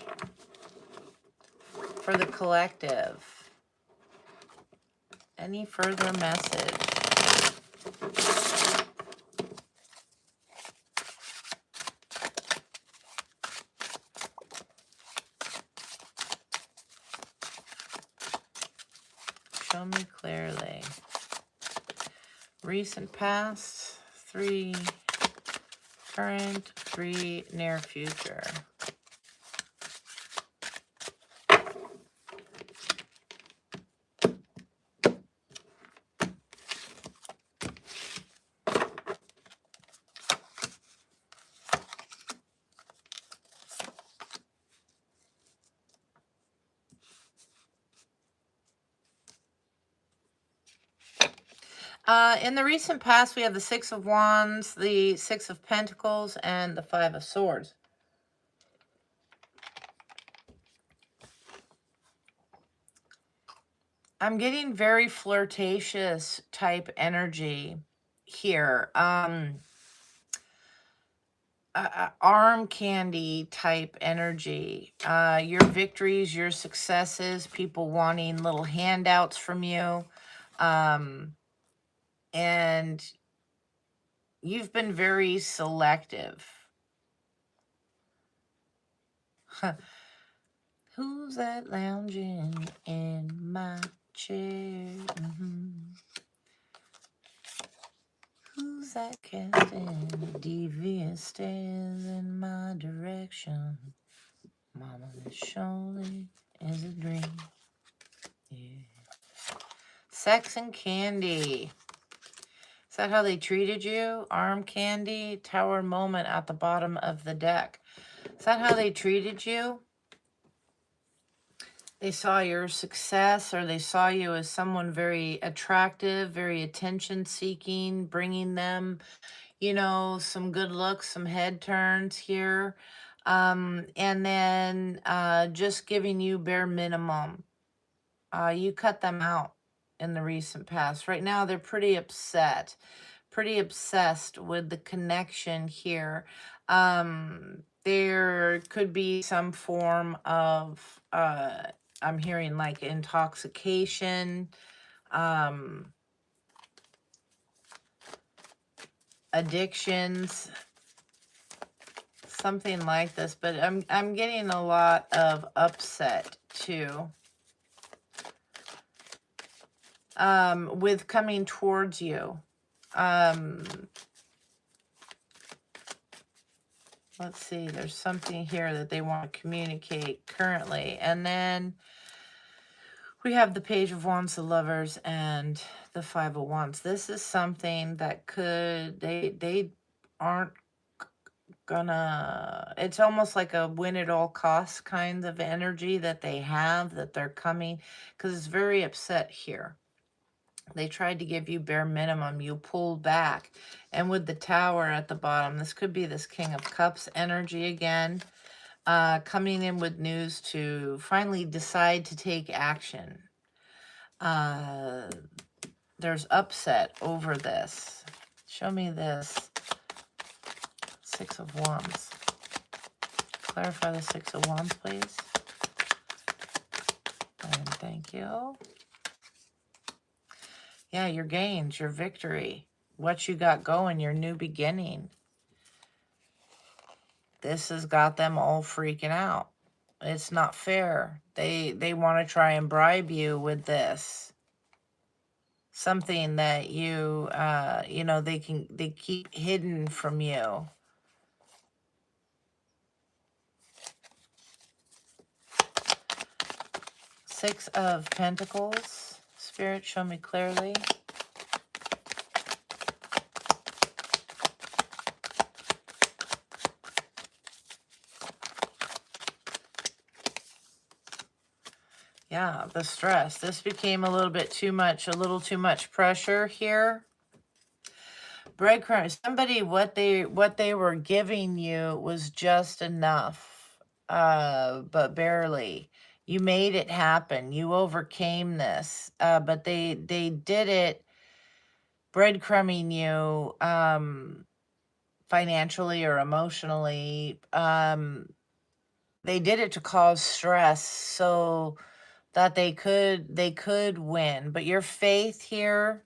A: for the collective? Any further message? Show me clearly. Recent past, 3 current, 3 near future. In the recent past, we have the 6 of Wands, the 6 of Pentacles, and the 5 of Swords. I'm getting very flirtatious type energy here. Arm candy type energy. Your victories, your successes, people wanting little handouts from you. And you've been very selective. Who's that lounging in my chair? Who's that casting devious stares in my direction? Mama, this surely is a dream. Yeah. Sex and candy. Is that how they treated you? Arm candy, tower moment at the bottom of the deck. Is that how they treated you? They saw your success, or they saw you as someone very attractive, very attention-seeking, bringing them, you know, some good looks, some head turns here. And then just giving you bare minimum. You cut them out in the recent past. Right now, they're pretty upset, pretty obsessed with the connection here. There could be some form of, I'm hearing like intoxication, addictions, something like this, but I'm getting a lot of upset too. With coming towards you. Let's see, there's something here that they want to communicate currently. And then we have the Page of Wands, the Lovers, and the 5 of Wands. This is something that could, they aren't gonna, it's almost like a win at all costs kind of energy that they have, that they're coming, because it's very upset here. They tried to give you bare minimum. You pulled back. And with the Tower at the bottom, this could be this King of Cups energy again. Coming in with news to finally decide to take action. There's upset over this. Show me this. 6 of Wands. Clarify the 6 of Wands, please. And thank you. Yeah, your gains, your victory, what you got going, your new beginning. This has got them all freaking out. It's not fair. They want to try and bribe you with this. Something that you they keep hidden from you. Six of Pentacles. Spirit, show me clearly. Yeah, the stress. This became a little bit too much, a little too much pressure here. Breadcrumbs. Somebody, what they were giving you was just enough, but barely. You made it happen. You overcame this, but they did it breadcrumbing you, financially or emotionally. They did it to cause stress so that they could win. But your faith here,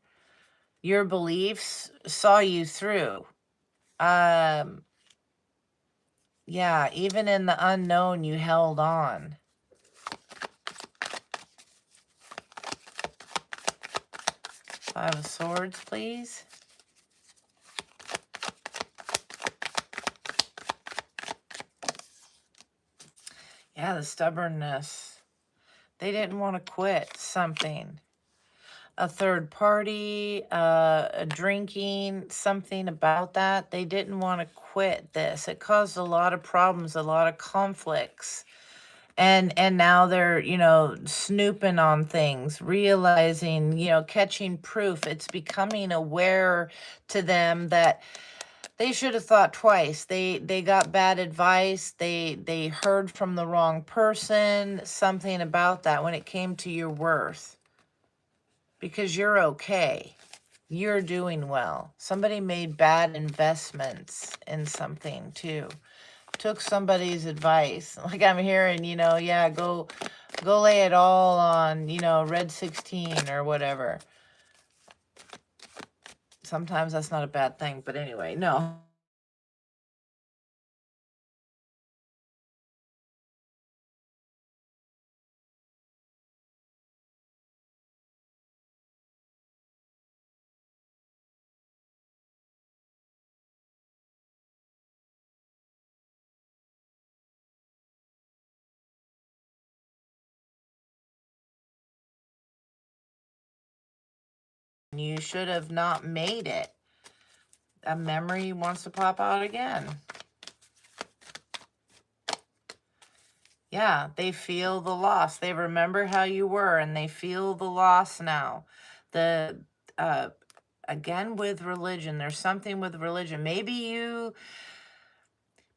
A: your beliefs saw you through. Yeah, even in the unknown, you held on. Five of Swords, please. Yeah, the stubbornness. They didn't want to quit something. A third party, drinking, something about that. They didn't want to quit this. It caused a lot of problems, a lot of conflicts. And now they're, snooping on things, realizing, catching proof. It's becoming aware to them that they should have thought twice. They got bad advice. They heard from the wrong person, something about that when it came to your worth. Because you're okay. You're doing well. Somebody made bad investments in something too. Took somebody's advice. Like I'm hearing, yeah, go lay it all on, red 16 or whatever. Sometimes that's not a bad thing, but anyway, no. You should have not made it. A memory wants to pop out again. Yeah, they feel the loss. They remember how you were and they feel the loss now. The again with religion, there's something with religion. Maybe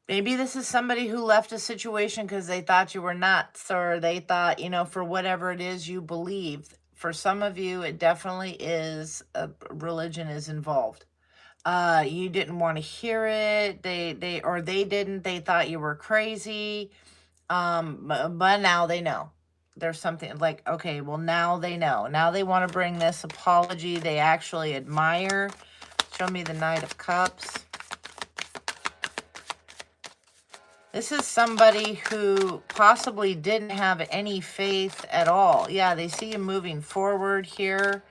A: this is somebody who left a situation because they thought you were nuts, or they thought, for whatever it is you believe. For some of you, it definitely is, religion is involved. You didn't want to hear it. They didn't. They thought you were crazy. But now they know. There's something like, okay, well, now they know. Now they want to bring this apology they actually admire. Show me the Knight of Cups. This is somebody who possibly didn't have any faith at all. Yeah, they see you moving forward here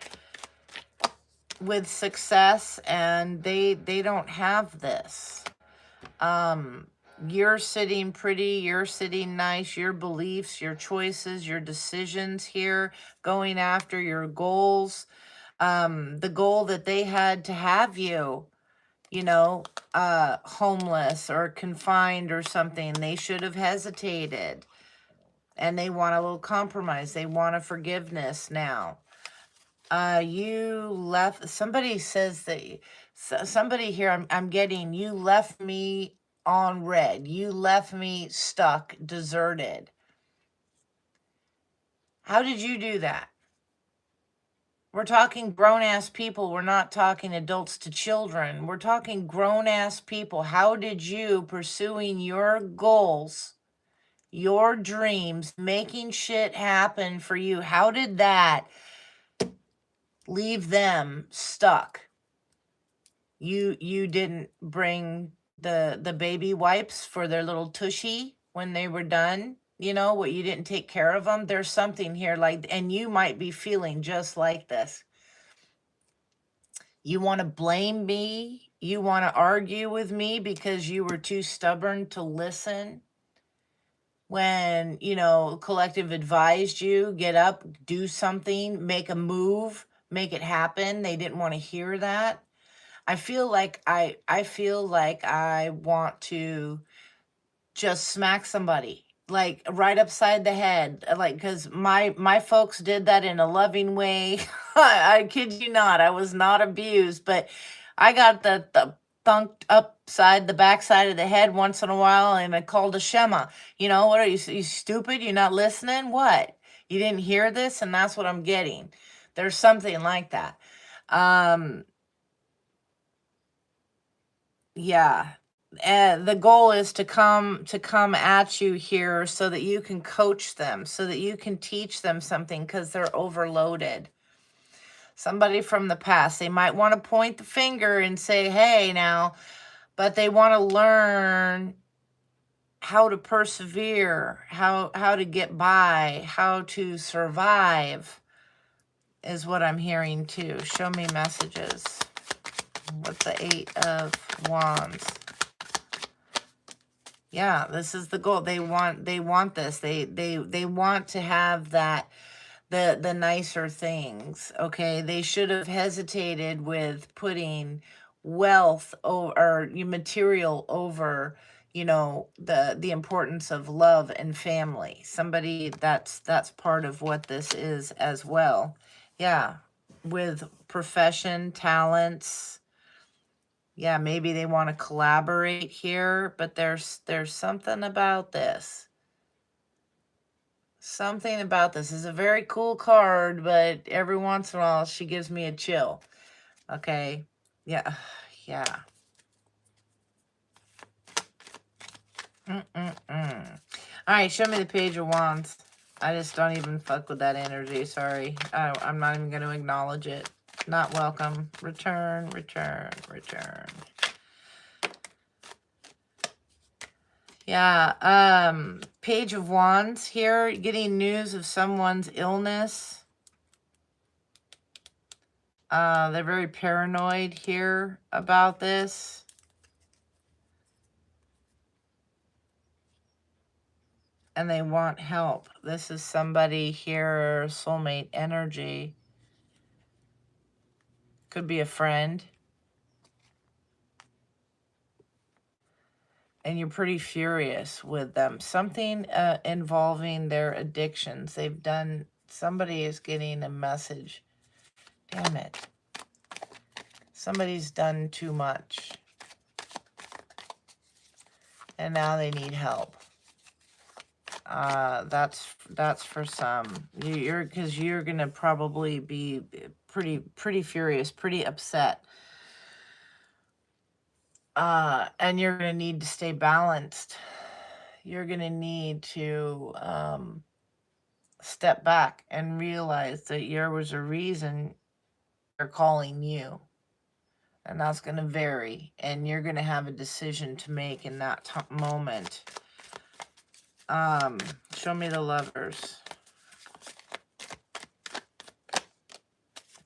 A: with success, and they don't have this. You're sitting pretty, you're sitting nice, your beliefs, your choices, your decisions here, going after your goals. The goal that they had to have you, homeless or confined or something, they should have hesitated. And they want a little compromise. They want a forgiveness now. You left, somebody says that, somebody here, I'm getting, you left me on red. You left me stuck, deserted. How did you do that? We're talking grown-ass people. We're not talking adults to children. We're talking grown-ass people. How did you, pursuing your goals, your dreams, making shit happen for you, how did that leave them stuck. You didn't bring the baby wipes for their little tushy when they were done. You know what, you didn't take care of them. There's something here like, and you might be feeling just like this. You want to blame me. You want to argue with me because you were too stubborn to listen when, you know, collective advised you, get up, do something, make a move, make it happen. They didn't want to hear that. I feel like I want to just smack somebody like right upside the head, like, because my folks did that in a loving way. I kid you not, I was not abused, but I got the thunked upside the backside of the head once in a while, and I called a shema. You know, what are you stupid, you're not listening, what, you didn't hear this? And that's what I'm getting. There's something like that. Yeah. The goal is to come at you here so that you can coach them, so that you can teach them something, because they're overloaded. Somebody from the past, they might want to point the finger and say, hey, now, but they want to learn how to persevere, how to get by, how to survive, is what I'm hearing too. Show me messages. What's the 8 of Wands? Yeah, this is the goal. They want this. They want to have that, the nicer things. Okay, they should have hesitated with putting wealth or material over, you know, the importance of love and family. Somebody that's part of what this is as well. Yeah, with profession, talents. Yeah, maybe they want to collaborate here, but there's something about this. Something about this is a very cool card, but every once in a while she gives me a chill. Okay. Yeah. Yeah. All right, show me the Page of Wands. I just don't even fuck with that energy. Sorry. I'm not even going to acknowledge it. Not welcome. Return, return, return. Yeah, Page of Wands here, getting news of someone's illness. They're very paranoid here about this. And they want help. This is somebody here, soulmate energy. Could be a friend. And you're pretty furious with them. Something involving their addictions. They've done, somebody is getting a message. Damn it. Somebody's done too much. And now they need help. That's for some. Because you're gonna probably be pretty furious, pretty upset. And you're gonna need to stay balanced. You're gonna need to step back and realize that there was a reason they're calling you. And that's gonna vary. And you're gonna have a decision to make in that moment. Show me the Lovers.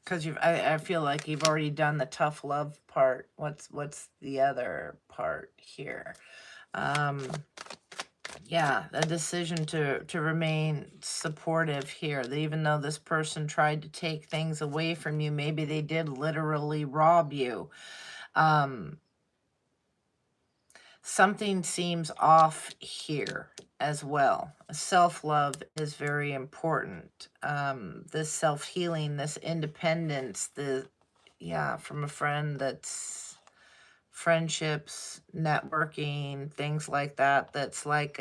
A: Because I feel like you've already done the tough love part. What's the other part here? Yeah, a decision to remain supportive here. Even though this person tried to take things away from you, maybe they did literally rob you. Something seems off here as well. Self-love is very important. This self-healing, this independence, from a friend, that's friendships, networking, things like that. That's like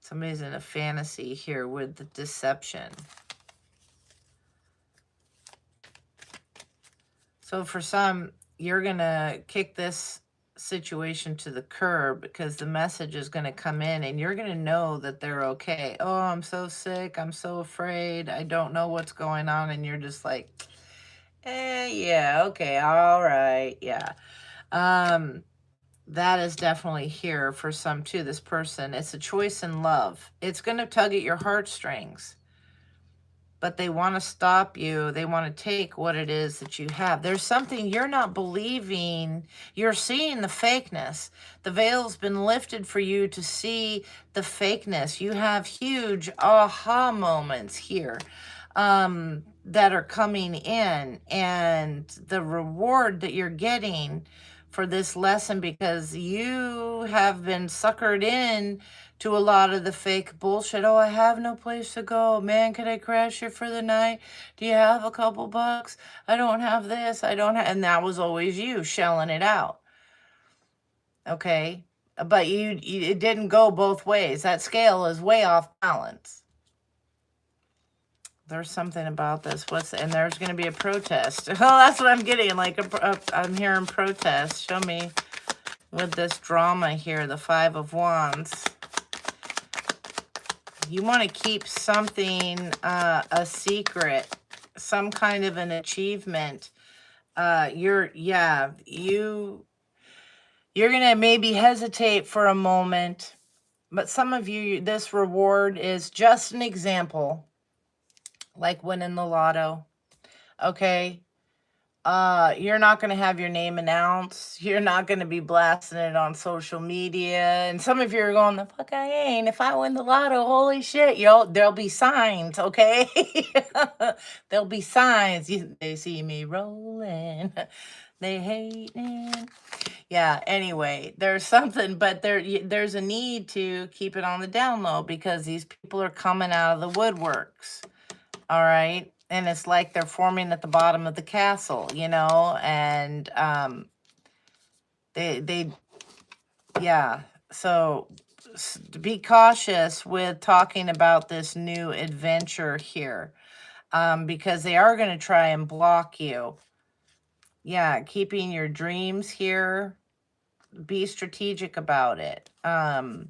A: somebody's in a fantasy here with the deception. So for some, you're going to kick this situation to the curb, because the message is going to come in and you're going to know that they're okay. Oh, I'm so sick. I'm so afraid. I don't know what's going on. And you're just like, yeah, okay, all right, yeah. That is definitely here for some too. This person, it's a choice in love. It's going to tug at your heartstrings, but they want to stop you. They want to take what it is that you have. There's something you're not believing. You're seeing the fakeness. The veil's been lifted for you to see the fakeness. You have huge aha moments here that are coming in, and the reward that you're getting for this lesson, because you have been suckered in to a lot of the fake bullshit. Oh, I have no place to go. Man, can I crash here for the night? Do you have a couple bucks? I don't have this. I don't have, and that was always you shelling it out. Okay. But it didn't go both ways. That scale is way off balance. There's something about this. And there's going to be a protest. Oh, that's what I'm getting. Like, I'm hearing protest. Show me with this drama here, the Five of Wands. You want to keep something a secret, some kind of an achievement. You're going to maybe hesitate for a moment, but some of you, this reward is just an example, like winning the lotto. Okay. You're not going to have your name announced. You're not going to be blasting it on social media. And some of you are going, the fuck I ain't. If I win the lotto, holy shit, there'll be signs, okay? There'll be signs. They see me rolling. They hating. Yeah, anyway, there's something, but there's a need to keep it on the down low, because these people are coming out of the woodworks. All right. And it's like they're forming at the bottom of the castle, and yeah. So be cautious with talking about this new adventure here, because they are going to try and block you. Yeah, keeping your dreams here. Be strategic about it, because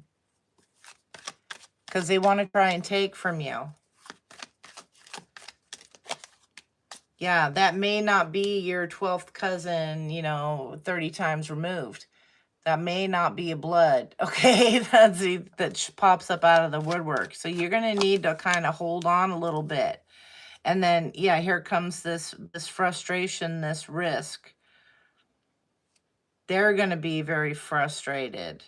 A: they want to try and take from you. Yeah, that may not be your 12th cousin, 30 times removed. That may not be a blood, okay? That pops up out of the woodwork. So you're going to need to kind of hold on a little bit. And then, yeah, here comes this frustration, this risk. They're going to be very frustrated,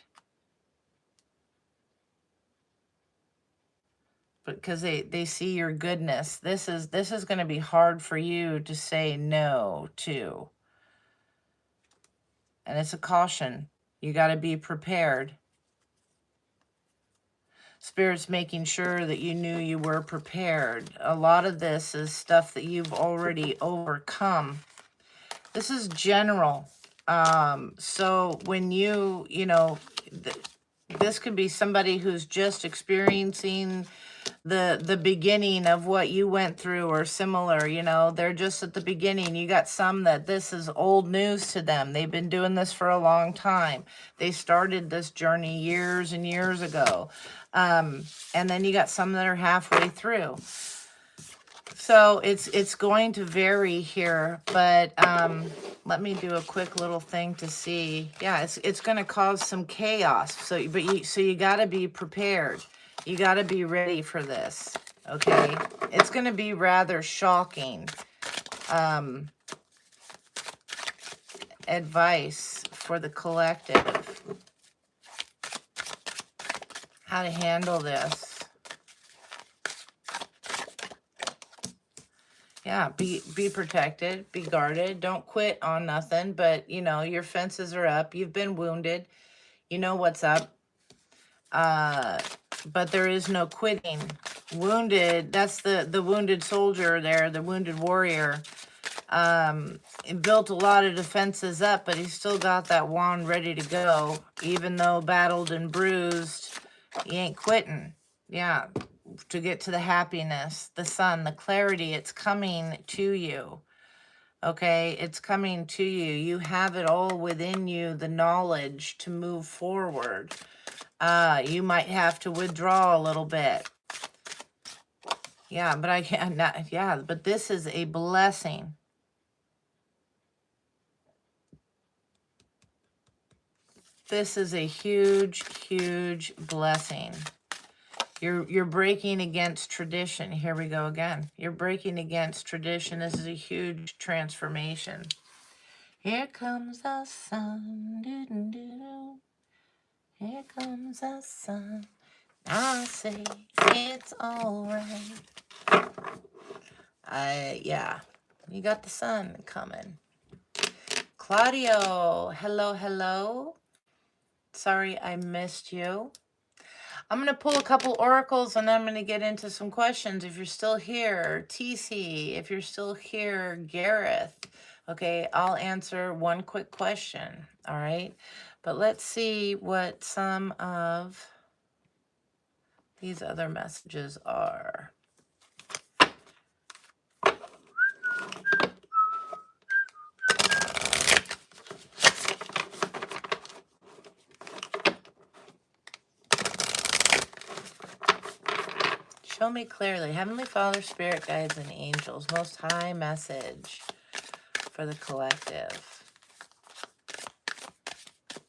A: because they see your goodness. This is going to be hard for you to say no to. And it's a caution. You got to be prepared. Spirit's making sure that you knew you were prepared. A lot of this is stuff that you've already overcome. This is general. So when this could be somebody who's just experiencing the beginning of what you went through, or similar, they're just at the beginning. You got some that this is old news to them. They've been doing this for a long time. They started this journey years and years ago. And then you got some that are halfway through. So it's going to vary here, but let me do a quick little thing to see. Yeah, it's going to cause some chaos. So you got to be prepared. You got to be ready for this, okay? It's going to be rather shocking. Advice for the collective. How to handle this. Yeah, be protected, be guarded. Don't quit on nothing, but, your fences are up. You've been wounded. You know what's up. But there is no quitting. Wounded, that's the wounded soldier there, the wounded warrior. He built a lot of defenses up, but he's still got that wand ready to go. Even though battled and bruised, he ain't quitting. Yeah, to get to the happiness, the sun, the clarity, it's coming to you. Okay, it's coming to you. You have it all within you, the knowledge to move forward. You might have to withdraw a little bit. Yeah, but I can't, not, yeah, but this is a blessing. This is a huge, huge blessing. You're breaking against tradition. Here we go again. You're breaking against tradition. This is a huge transformation. Here comes the sun. Doo-doo-doo-doo. Here comes the sun. I say it's all right. Yeah, you got the sun coming. Claudio, hello, hello. Sorry I missed you. I'm going to pull a couple oracles and I'm going to get into some questions. If you're still here, TC, if you're still here, Gareth. Okay, I'll answer one quick question. All right, but let's see what some of these other messages are. Show me clearly. Heavenly Father, Spirit Guides, and Angels. Most High message for the collective.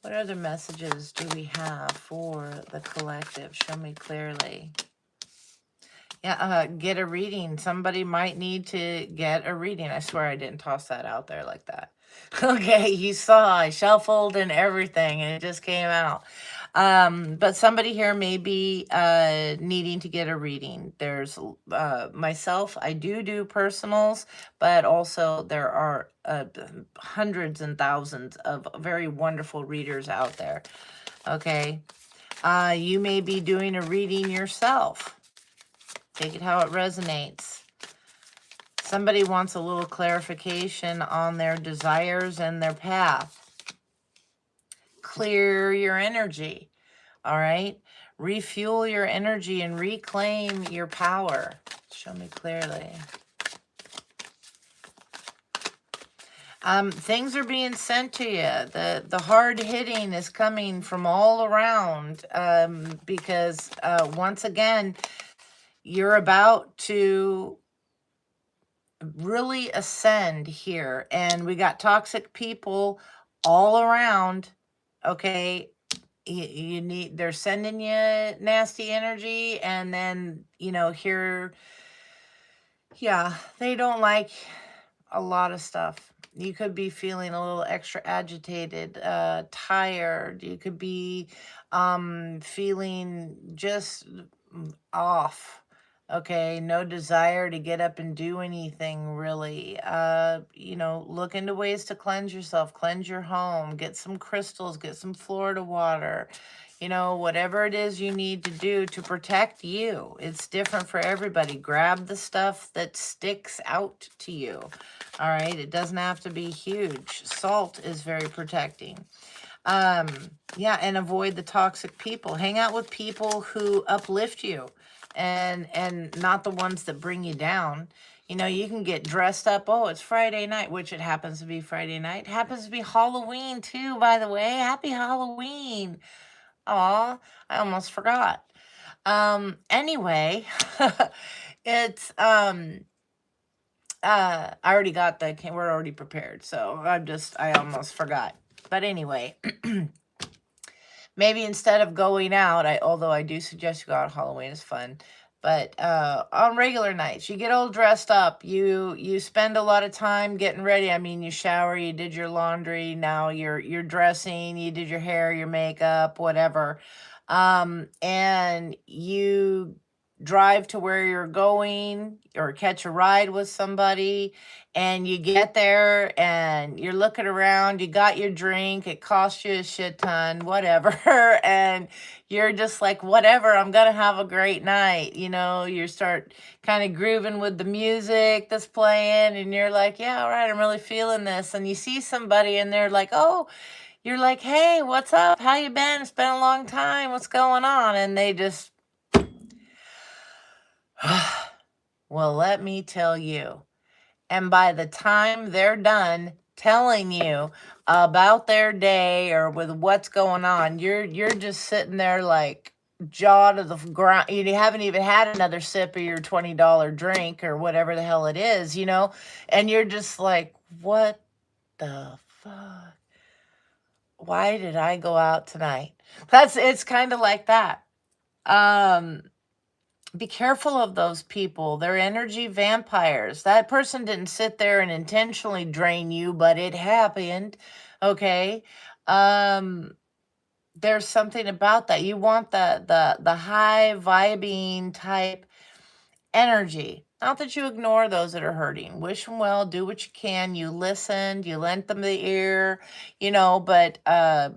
A: What other messages do we have for the collective? Show me clearly. Yeah, get a reading. Somebody might need to get a reading. I swear I didn't toss that out there like that. Okay, you saw I shuffled and everything and it just came out. But somebody here may be needing to get a reading. There's myself, I do personals, but also there are hundreds and thousands of very wonderful readers out there. Okay, you may be doing a reading yourself. Take it how it resonates. Somebody wants a little clarification on their desires and their path. Clear your energy, all right? Refuel your energy and reclaim your power. Show me clearly. Things are being sent to you. The hard hitting is coming from all around because once again, you're about to really ascend here. And we got toxic people all around. Okay. You need, they're sending you nasty energy. And then, you know, here, yeah, they don't like a lot of stuff. You could be feeling a little extra agitated, tired. You could be feeling just off. Okay, no desire to get up and do anything really. You know, look into ways to cleanse yourself, cleanse your home, get some crystals, get some Florida water. You know, whatever it is you need to do to protect you. It's different for everybody. Grab the stuff that sticks out to you. All right, it doesn't have to be huge. Salt is very protecting. Yeah, and avoid the toxic people. Hang out with people who uplift you and not the ones that bring you down. You know, you can get dressed up. Oh, it's Friday night, which it happens to be Friday night. It happens to be Halloween too, by the way. Happy Halloween. Aw, I almost forgot. Anyway, it's I already got we're already prepared, so I almost forgot. But anyway, maybe instead of going out, although I do suggest you go out, Halloween is fun. But on regular nights, you get all dressed up. You spend a lot of time getting ready. I mean, you shower, you did your laundry, now you're dressing, you did your hair, your makeup, whatever. And you drive to where you're going or catch a ride with somebody, and you get there and you're looking around, you got your drink, it costs you a shit ton, whatever, and you're just like, whatever, I'm gonna have a great night. You know, you start kind of grooving with the music that's playing and you're like, yeah, all right, I'm really feeling this. And you see somebody and they're like, oh, you're like, hey, what's up, how you been, it's been a long time, what's going on? And they just well, let me tell you, And by the time they're done telling you about their day or with what's going on, you're just sitting there like jaw to the ground. You haven't even had another sip of your $20 drink or whatever the hell it is, and you're just like, what the fuck? Why did I go out tonight? It's kind of like that. Be careful of those people. They're energy vampires. That person didn't sit there and intentionally drain you, but it happened. Okay. There's something about that. You want the high vibing type energy. Not that you ignore those that are hurting. Wish them well, do what you can. You listened, you lent them the ear, but a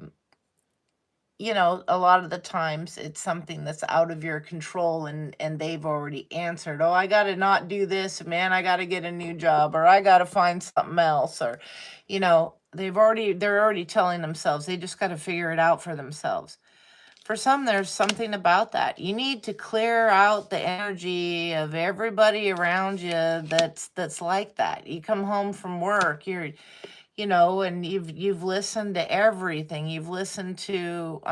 A: lot of the times it's something that's out of your control, and they've already answered. Oh, I got to not do this, man. I got to get a new job, or I got to find something else, or, they're already telling themselves. They just got to figure it out for themselves. For some, there's something about that. You need to clear out the energy of everybody around you that's like that. You come home from work, and you've listened to everything. You've listened to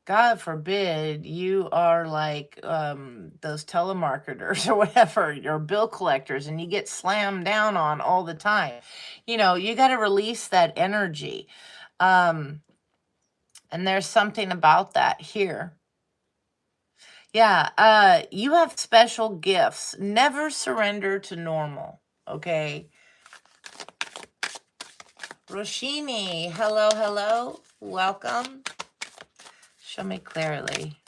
A: God forbid you are like those telemarketers or whatever, or bill collectors, and you get slammed down on all the time. You got to release that energy. And there's something about that here. Yeah, you have special gifts. Never surrender to normal, okay? Roshini, hello, hello. Welcome. Show me clearly.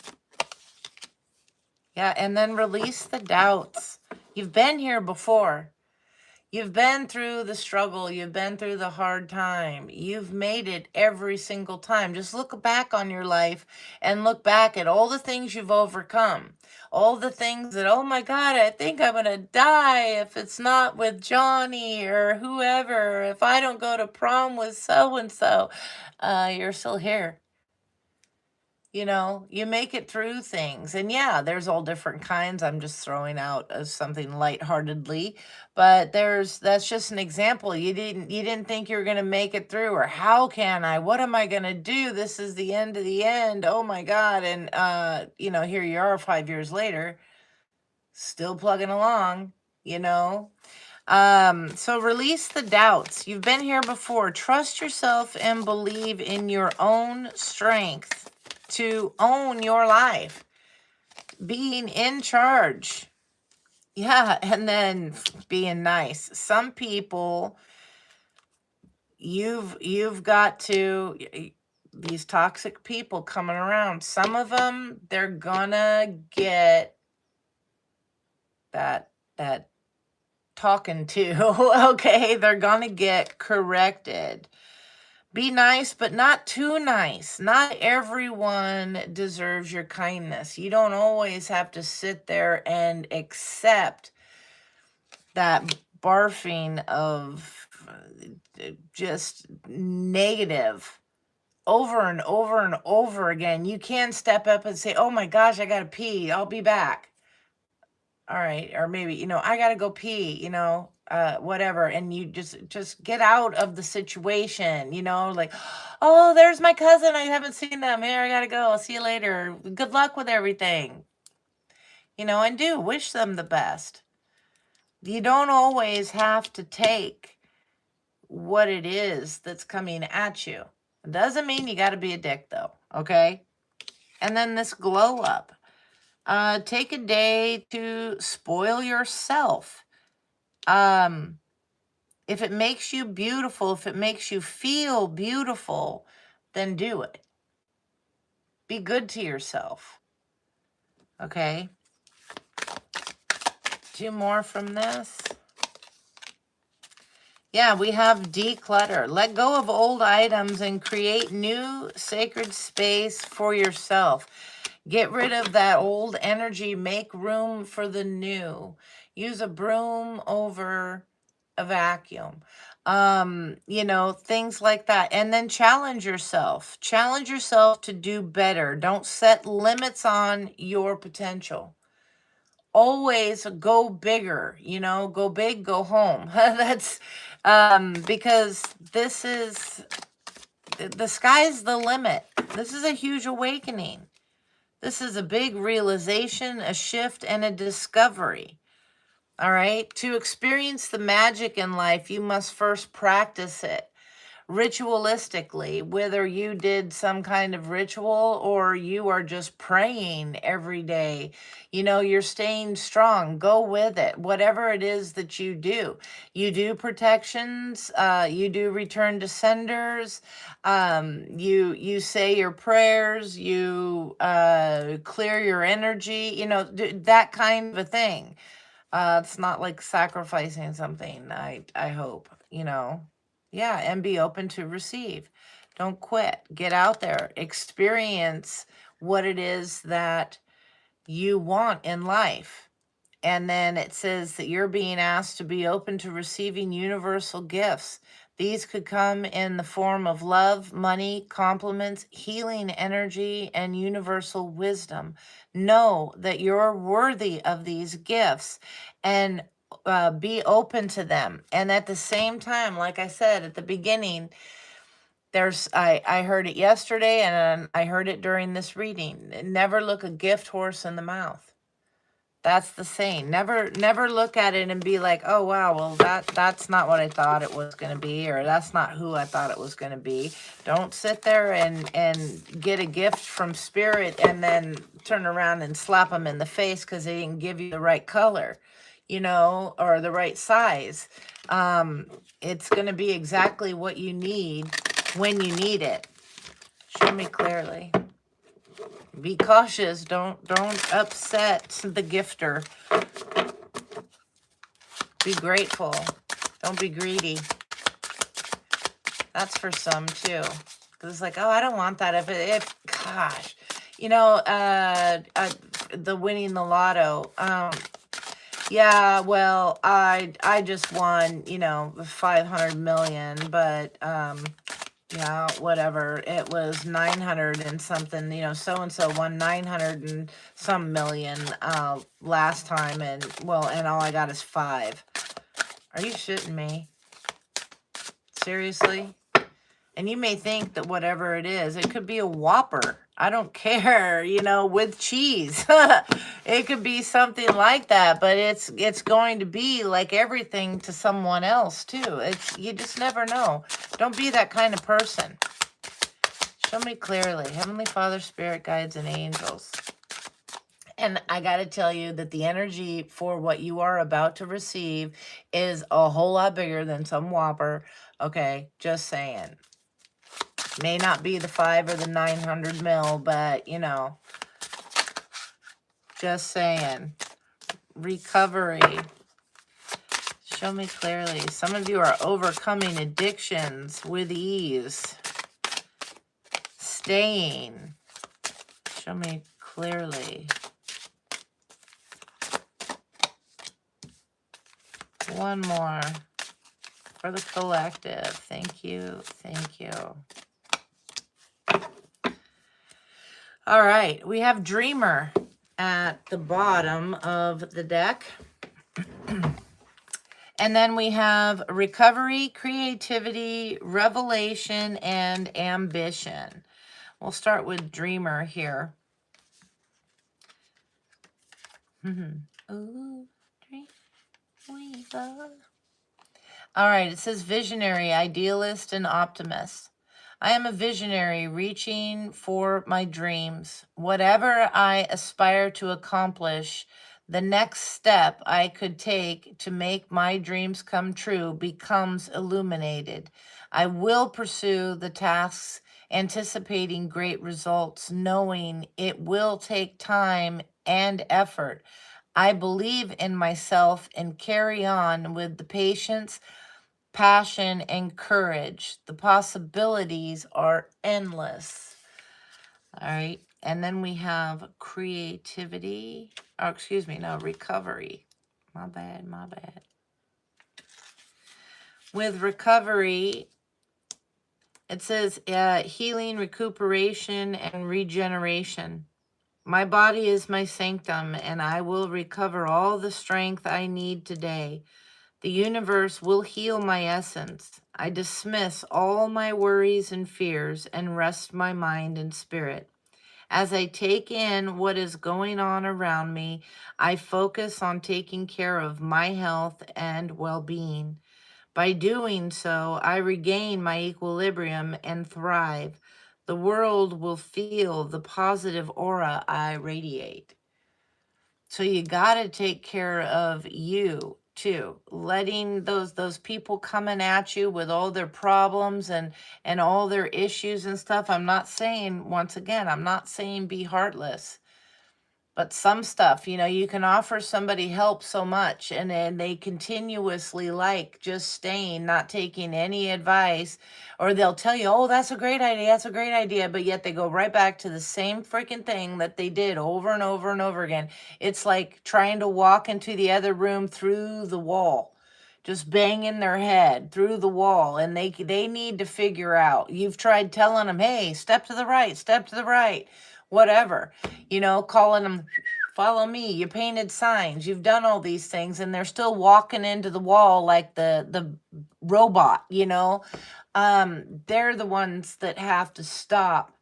A: Yeah, and then release the doubts. You've been here before. You've been through the struggle. You've been through the hard time. You've made it every single time. Just look back on your life and look back at all the things you've overcome. All the things that, oh my God, I think I'm going to die if it's not with Johnny or whoever. If I don't go to prom with so-and-so, you're still here. You make it through things. And yeah, there's all different kinds. I'm just throwing out as something lightheartedly, but that's just an example. You didn't think you were going to make it through, or how can I? What am I going to do? This is the end of the end. Oh my God. And here you are 5 years later, still plugging along, So release the doubts. You've been here before. Trust yourself and believe in your own strength to own your life, being in charge. Yeah, and then being nice. Some people, you've got to, these toxic people coming around, some of them, they're gonna get that talking to. Okay, they're gonna get corrected. Be nice, but not too nice. Not everyone deserves your kindness. You don't always have to sit there and accept that barfing of just negative over and over and over again. You can step up and say, oh my gosh, I gotta pee. I'll be back. All right. Or maybe, I gotta go pee, whatever. And you just get out of the situation, like, oh, there's my cousin. I haven't seen them. Here, I gotta go. I'll see you later. Good luck with everything. And do wish them the best. You don't always have to take what it is that's coming at you. It doesn't mean you got to be a dick, though, okay? And then this glow up. Take a day to spoil yourself. If it makes you beautiful, if it makes you feel beautiful, then do it. Be good to yourself, okay? 2 more from this. Yeah, we have declutter. Let go of old items and create new sacred space for yourself. Get rid of that old energy. Make room for the new. Use a broom over a vacuum. Things like that. And then challenge yourself. Challenge yourself to do better. Don't set limits on your potential. always go bigger, you know, go big, go home. That's because this is the sky's the limit. This is a huge awakening. This is a big realization, a shift, and a discovery. All right. To experience the magic in life, you must first practice it ritualistically, whether you did some kind of ritual or you are just praying every day. You know, you're staying strong. Go with it. Whatever it is that you do protections. You do return to senders. You say your prayers. You clear your energy. You know, that kind of a thing. It's not like sacrificing something. I hope, you know. Yeah, and be open to receive. Don't quit. Get out there. Experience what it is that you want in life. And then it says that you're being asked to be open to receiving universal gifts. These could come in the form of love, money, compliments, healing energy, and universal wisdom. Know that you're worthy of these gifts and be open to them. And at the same time, like I said at the beginning, I heard it yesterday and I heard it during this reading. Never look a gift horse in the mouth. That's the saying. Never look at it and be like, oh wow, well that's not what I thought it was gonna be, or that's not who I thought it was gonna be. Don't sit there and get a gift from spirit and then turn around and slap them in the face because they didn't give you the right color, you know, or the right size. It's gonna be exactly what you need when you need it. Show me clearly. Be cautious. Don't upset the gifter. Be grateful. Don't be greedy. That's for some too. Because it's like, oh, I don't want that. If gosh, you know, the winning the lotto. Yeah, well, I just won, you know, 500 million, but yeah, whatever. It was 900 and something, you know, so-and-so won 900 and some million last time. And, well, and all I got is 5. Are you shitting me? Seriously? And you may think that whatever it is, it could be a Whopper. I don't care, you know, with cheese. It could be something like that, but it's going to be like everything to someone else too. You just never know. Don't be that kind of person. Show me clearly. Heavenly Father, Spirit, Guides, and Angels. And I got to tell you that the energy for what you are about to receive is a whole lot bigger than some Whopper. Okay, just saying. May not be the 5 or the 900 mil, but, you know, just saying. Recovery. Show me clearly. Some of you are overcoming addictions with ease. Staying. Show me clearly. One more for the collective. Thank you. Thank you. All right. We have Dreamer at the bottom of the deck. And then we have Recovery, Creativity, Revelation, and Ambition. We'll start with Dreamer here. Ooh, Dreamer. All right, it says Visionary, Idealist, and Optimist. I am a visionary reaching for my dreams. Whatever I aspire to accomplish, the next step I could take to make my dreams come true becomes illuminated. I will pursue the tasks, anticipating great results, knowing it will take time and effort. I believe in myself and carry on with the patience, passion, and courage. The possibilities are endless. All right. And then we have creativity. Oh, excuse me. No, recovery. My bad. My bad. With recovery, it says healing, recuperation, and regeneration. My body is my sanctum, and I will recover all the strength I need today. The universe will heal my essence. I dismiss all my worries and fears and rest my mind and spirit. As I take in what is going on around me, I focus on taking care of my health and well being. By doing so, I regain my equilibrium and thrive. The world will feel the positive aura I radiate. So you got to take care of you too. Letting those people coming at you with all their problems and all their issues and stuff. I'm not saying, once again, I'm not saying be heartless. But some stuff, you can offer somebody help so much, and then they continuously like just staying, not taking any advice, or they'll tell you, oh, that's a great idea, that's a great idea, but yet they go right back to the same freaking thing that they did over and over and over again. It's like trying to walk into the other room through the wall, just banging their head through the wall, and they need to figure out. You've tried telling them, hey, step to the right, step to the right, whatever, calling them, follow me, you painted signs, you've done all these things, and they're still walking into the wall like the robot. They're the ones that have to stop,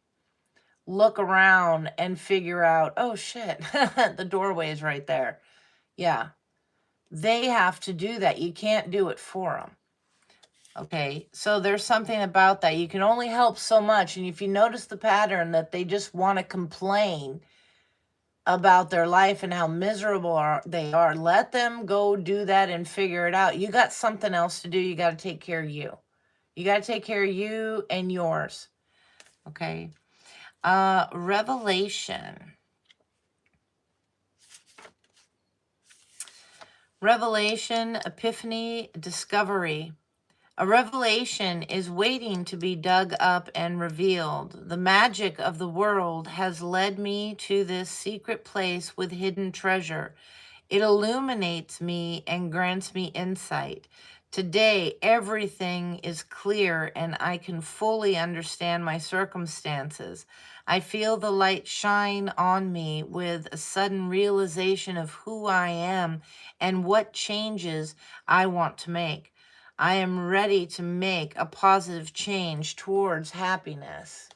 A: look around, and figure out, oh shit, the doorway is right there. Yeah, they have to do that. You can't do it for them. Okay, so there's something about that. You can only help so much. And if you notice the pattern that they just want to complain about their life and how miserable they are, let them go do that and figure it out. You got something else to do. You got to take care of you. You got to take care of you and yours. Okay. Revelation. Revelation, epiphany, discovery. A revelation is waiting to be dug up and revealed. The magic of the world has led me to this secret place with hidden treasure. It illuminates me and grants me insight. Today, everything is clear and I can fully understand my circumstances. I feel the light shine on me with a sudden realization of who I am and what changes I want to make. I am ready to make a positive change towards happiness.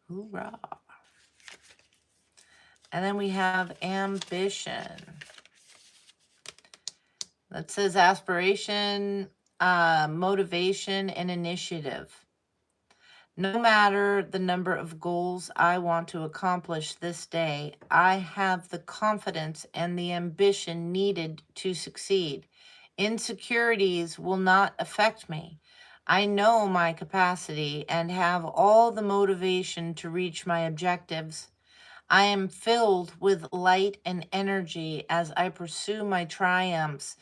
A: Hoorah. And then we have ambition. That says aspiration, motivation, and initiative. No matter the number of goals I want to accomplish this day, I have the confidence and the ambition needed to succeed. Insecurities will not affect me. I know my capacity and have all the motivation to reach my objectives. I am filled with light and energy as I pursue my triumphs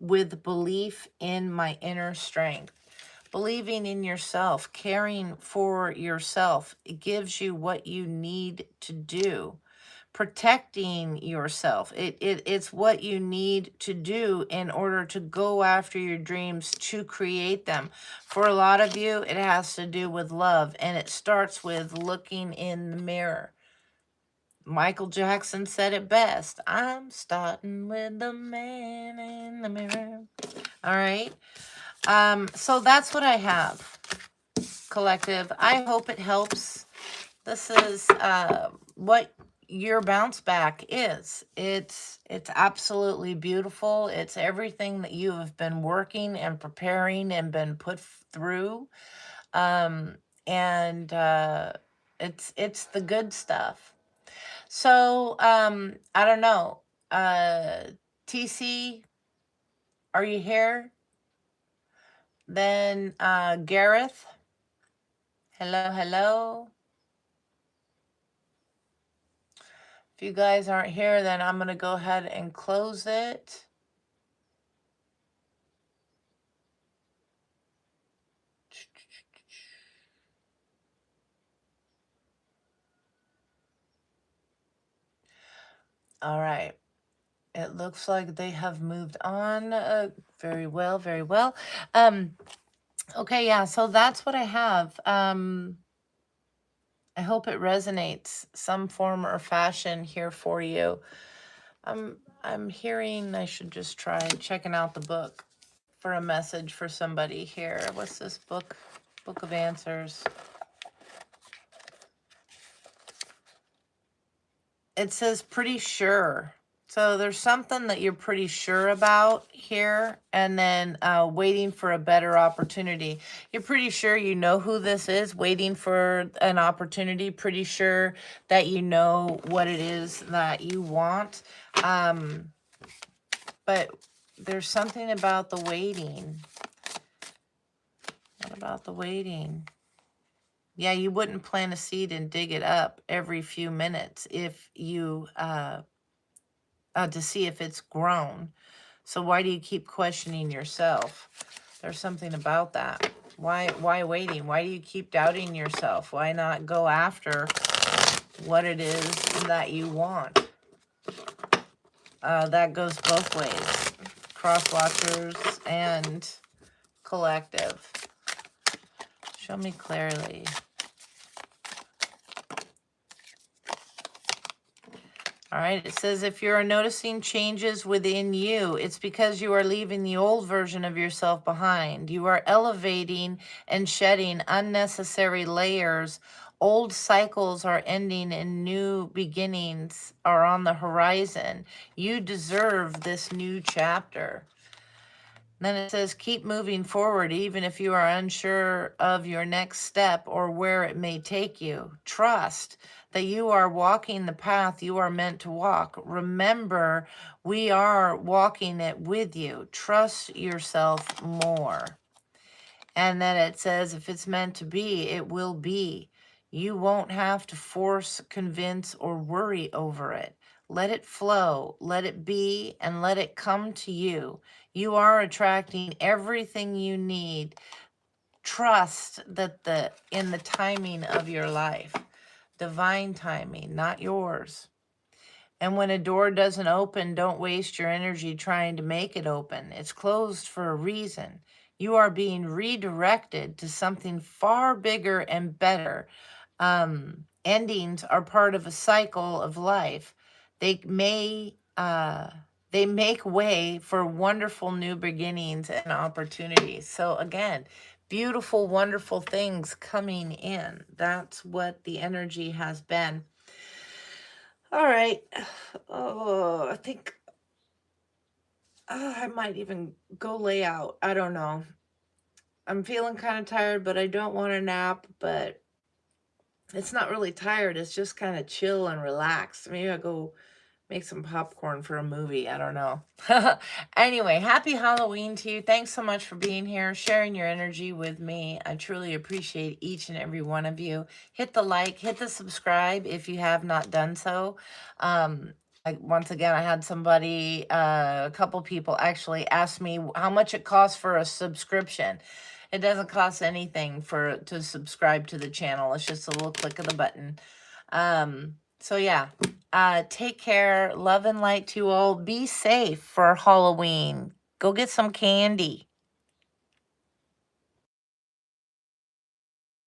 A: with belief in my inner strength. Believing in yourself, caring for yourself, it gives you what you need to do. Protecting yourself, it's what you need to do in order to go after your dreams, to create them. For a lot of you, it has to do with love, and it starts with looking in the mirror. Michael Jackson said it best. I'm starting with the man in the mirror. All right. So that's what I have, collective. I hope it helps. This is what your bounce back is. It's absolutely beautiful. It's everything that you have been working and preparing and been put through. And it's the good stuff. So, I don't know. TC, are you here? Then, Gareth, hello, hello. If you guys aren't here, then I'm going to go ahead and close it. All right. It looks like they have moved on. Very well, very well. Okay, yeah, so that's what I have. I hope it resonates some form or fashion here for you. I'm hearing I should just try checking out the book for a message for somebody here. What's this book? Book of Answers. It says pretty sure. So there's something that you're pretty sure about here, and then waiting for a better opportunity. You're pretty sure you know who this is, waiting for an opportunity, pretty sure that you know what it is that you want. But there's something about the waiting. What about the waiting? Yeah, you wouldn't plant a seed and dig it up every few minutes if you to see if it's grown. So why do you keep questioning yourself? There's something about that. Why waiting? Why do you keep doubting yourself? Why not go after what it is that you want? That goes both ways. Cross watchers and collective. Show me clearly. All right, it says if you are noticing changes within you, it's because you are leaving the old version of yourself behind. You are elevating and shedding unnecessary layers. Old cycles are ending and new beginnings are on the horizon. You deserve this new chapter. Then it says, keep moving forward, even if you are unsure of your next step or where it may take you. Trust that you are walking the path you are meant to walk. Remember, we are walking it with you. Trust yourself more. And then it says, if it's meant to be, it will be. You won't have to force, convince, or worry over it. Let it flow, let it be, and let it come to you. You are attracting everything you need. Trust that in the timing of your life. Divine timing, not yours. And when a door doesn't open, don't waste your energy trying to make it open. It's closed for a reason. You are being redirected to something far bigger and better. Endings are part of a cycle of life. They make way for wonderful new beginnings and opportunities. So again, beautiful, wonderful things coming in. That's what the energy has been. All right. Oh, I think I might even go lay out. I don't know. I'm feeling kind of tired, but I don't want to nap. But it's not really tired. It's just kind of chill and relaxed. Maybe I'll go make some popcorn for a movie. I don't know. Anyway, happy Halloween to you. Thanks so much for being here, sharing your energy with me. I truly appreciate each and every one of you. Hit the like, hit the subscribe if you have not done so. Once again, I had somebody, a couple people actually ask me how much it costs for a subscription. It doesn't cost anything to subscribe to the channel. It's just a little click of the button. So yeah, take care. Love and light to you all. Be safe for Halloween. Go get some candy.